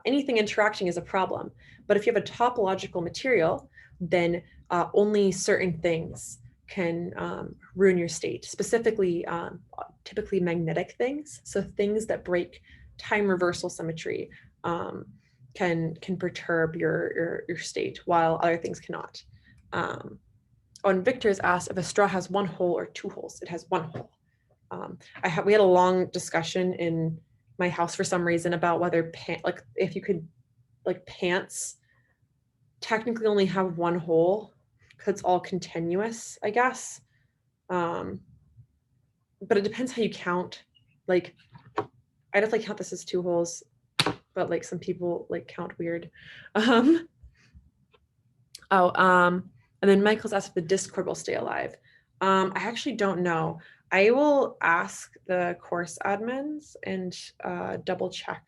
anything interacting is a problem. But if you have a topological material, then only certain things can ruin your state, specifically typically magnetic things. So things that break time reversal symmetry can perturb your state, while other things cannot. And Victor's asked if a straw has 1 hole or 2 holes. It has 1 hole. We had a long discussion in my house for some reason about whether if you could like pants technically only have 1 hole because it's all continuous, I guess. But it depends how you count. Like I definitely count this as 2 holes, but like some people like count weird. And then Michael's asked if the Discord will stay alive. I actually don't know. I will ask the course admins and double check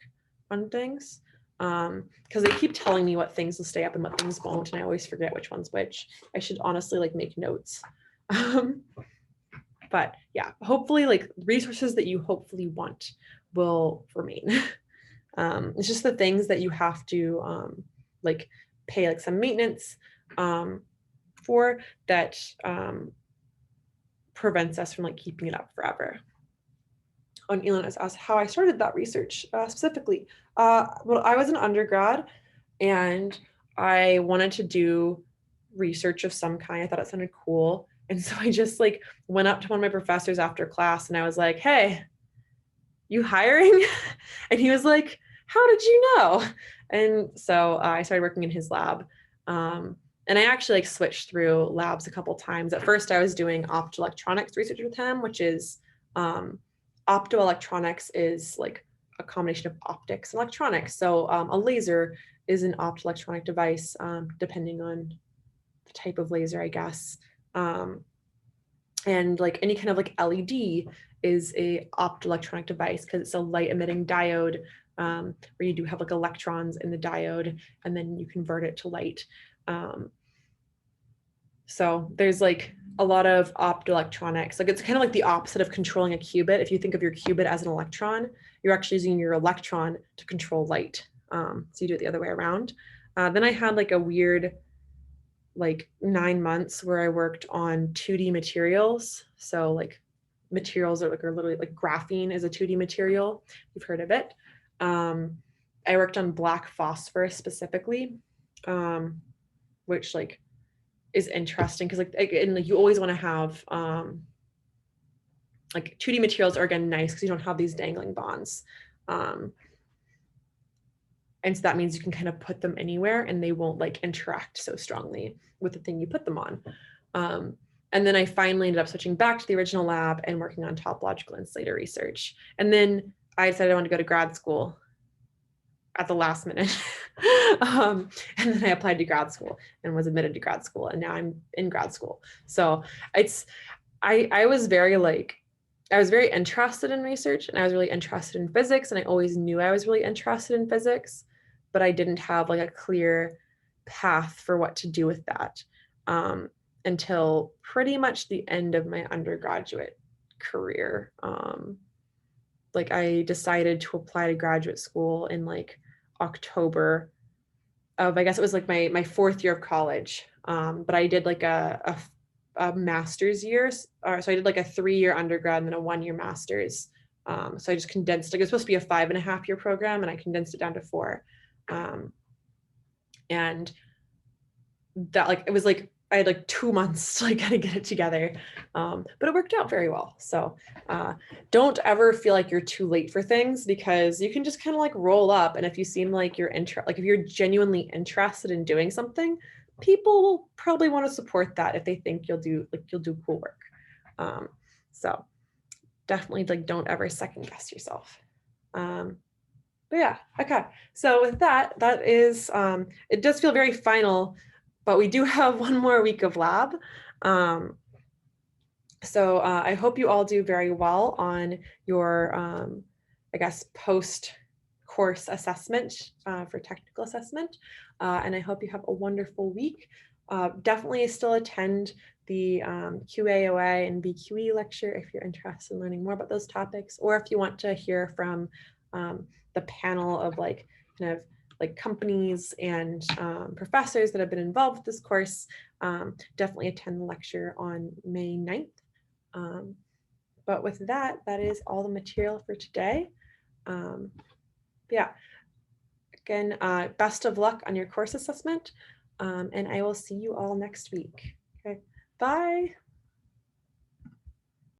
on things because they keep telling me what things will stay up and what things won't, and I always forget which one's which. I should honestly like make notes. But yeah, hopefully like resources that you hopefully want will remain. It's just the things that you have to like pay like some maintenance for that prevents us from like keeping it up forever. And Elon has asked how I started that research specifically. Well, I was an undergrad and I wanted to do research of some kind. I thought it sounded cool. And so I just like went up to one of my professors after class and I was like, hey, you hiring? And he was like, how did you know? And so I started working in his lab. And I actually like switched through labs a couple times. At first I was doing optoelectronics research with him, which is optoelectronics is like a combination of optics and electronics. So a laser is an optoelectronic device, depending on the type of laser, I guess. And like any kind of like LED is a optoelectronic device because it's a light emitting diode, where you do have like electrons in the diode and then you convert it to light. So there's like a lot of optoelectronics. Like it's kind of like the opposite of controlling a qubit. If you think of your qubit as an electron, you're actually using your electron to control light. So you do it the other way around. Then I had like a weird like 9 months where I worked on 2D materials. So like materials are literally like graphene is a 2D material. You've heard of it. I worked on black phosphorus specifically, which like is interesting because like you always want to have like 2D materials are again nice because you don't have these dangling bonds. And so that means you can kind of put them anywhere and they won't like interact so strongly with the thing you put them on. And then I finally ended up switching back to the original lab and working on topological insulator research. And then I decided I wanted to go to grad school at the last minute. And then I applied to grad school and was admitted to grad school. And now I'm in grad school. So I was very interested in research and I was really interested in physics. And I always knew I was really interested in physics, but I didn't have like a clear path for what to do with that until pretty much the end of my undergraduate career. Like I decided to apply to graduate school in like October of, I guess it was like my 4th year of college. But I did like a master's year. So I did like a 3-year undergrad and then a 1-year master's. So I just condensed, like it was supposed to be a 5.5-year program and I condensed it down to 4. And that like, it was like, I had like 2 months to like kind of get it together. But it worked out very well. So don't ever feel like you're too late for things because you can just kind of like roll up. And if you seem like you're like if you're genuinely interested in doing something, people will probably want to support that if they think you'll do cool work. So definitely like don't ever second guess yourself. But yeah, okay. So with that is, it does feel very final, but we do have 1 more week of lab. So I hope you all do very well on your, I guess, post-course assessment for technical assessment. And I hope you have a wonderful week. Definitely still attend the QAOA and BQE lecture if you're interested in learning more about those topics, or if you want to hear from the panel of like kind of like companies and professors that have been involved with this course, definitely attend the lecture on May 9th. But with that is all the material for today. Yeah, again, best of luck on your course assessment, and I will see you all next week. Okay, bye.